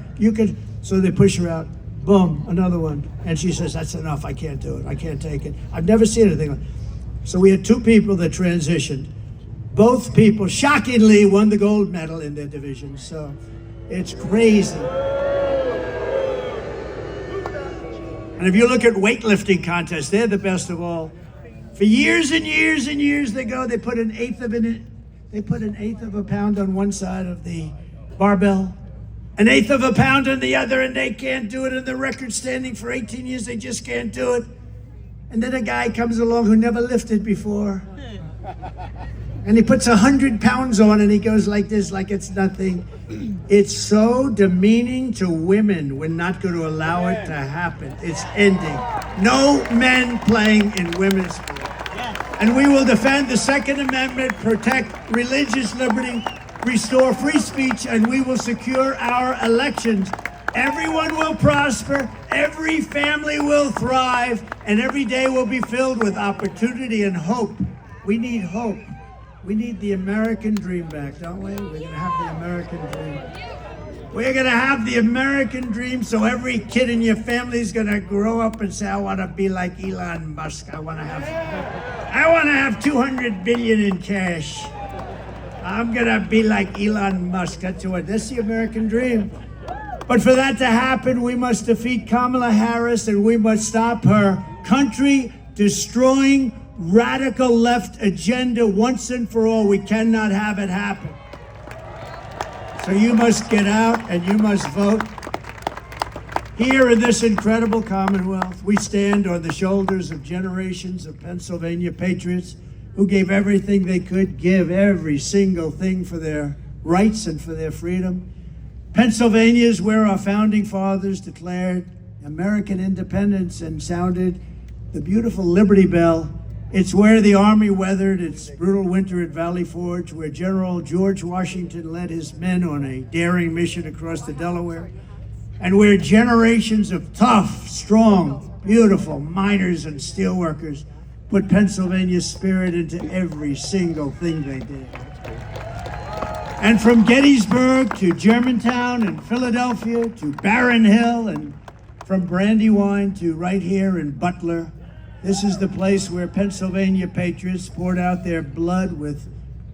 So they push her out. Boom, another one. And she says, that's enough, I can't do it, I can't take it. I've never seen anything like that. So we had two people that transitioned. Both people, shockingly, won the gold medal in their division. So it's crazy. And if you look at weightlifting contests, they're the best of all. For years and years and years they put an eighth of a pound on one side of the barbell, an eighth of a pound on the other, and they can't do it. And the record standing for 18 years, they just can't do it. And then a guy comes along who never lifted before. And he puts 100 pounds on and he goes like this, like it's nothing. It's so demeaning to women. We're not going to allow it to happen. It's ending. No men playing in women's sports. And we will defend the Second Amendment, protect religious liberty, restore free speech, and we will secure our elections. Everyone will prosper, every family will thrive, and every day will be filled with opportunity and hope. We need hope. We need the American dream back, don't we? We're going to have the American dream. We're going to have the American dream, so every kid in your family is going to grow up and say, I want to be like Elon Musk. I want to have 200 billion in cash. I'm going to be like Elon Musk. That's the American dream. But for that to happen, we must defeat Kamala Harris, and we must stop her country-destroying radical left agenda once and for all. We cannot have it happen. So you must get out and you must vote. Here in this incredible Commonwealth, we stand on the shoulders of generations of Pennsylvania patriots who gave everything they could give, every single thing for their rights and for their freedom. Pennsylvania is where our founding fathers declared American independence and sounded the beautiful Liberty Bell. It's where the Army weathered its brutal winter at Valley Forge, where General George Washington led his men on a daring mission across the Delaware, and where generations of tough, strong, beautiful miners and steelworkers put Pennsylvania's spirit into every single thing they did. And from Gettysburg to Germantown and Philadelphia to Barron Hill, and from Brandywine to right here in Butler, this is the place where Pennsylvania patriots poured out their blood with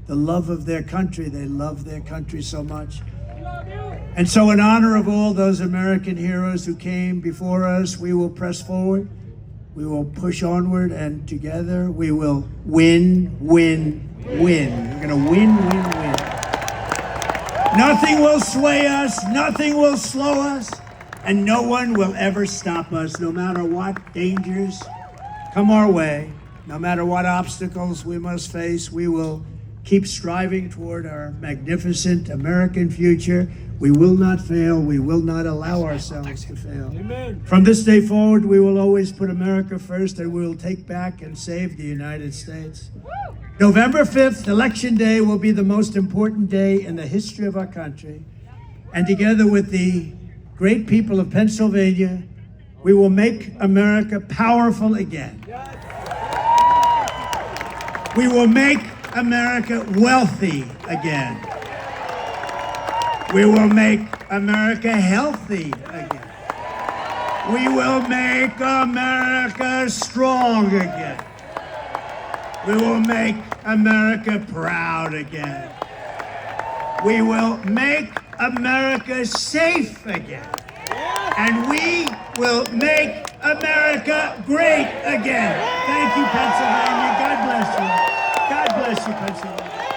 the love of their country. They love their country so much. And so in honor of all those American heroes who came before us, we will press forward, we will push onward, and together we will win, win, win. We're gonna win, win, win. Nothing will sway us, nothing will slow us, and no one will ever stop us, no matter what dangers come our way, no matter what obstacles we must face. We will keep striving toward our magnificent American future. We will not fail. We will not allow ourselves to fail. Amen. From this day forward, we will always put America first, and we will take back and save the United States. November 5th, Election Day, will be the most important day in the history of our country. And together with the great people of Pennsylvania, we will make America powerful again. We will make America wealthy again. We will make America healthy again. We will make America strong again. We will make America proud again. We will make America safe again. And we will make America great again. Thank you, Pennsylvania. God bless you. God bless you, Pennsylvania.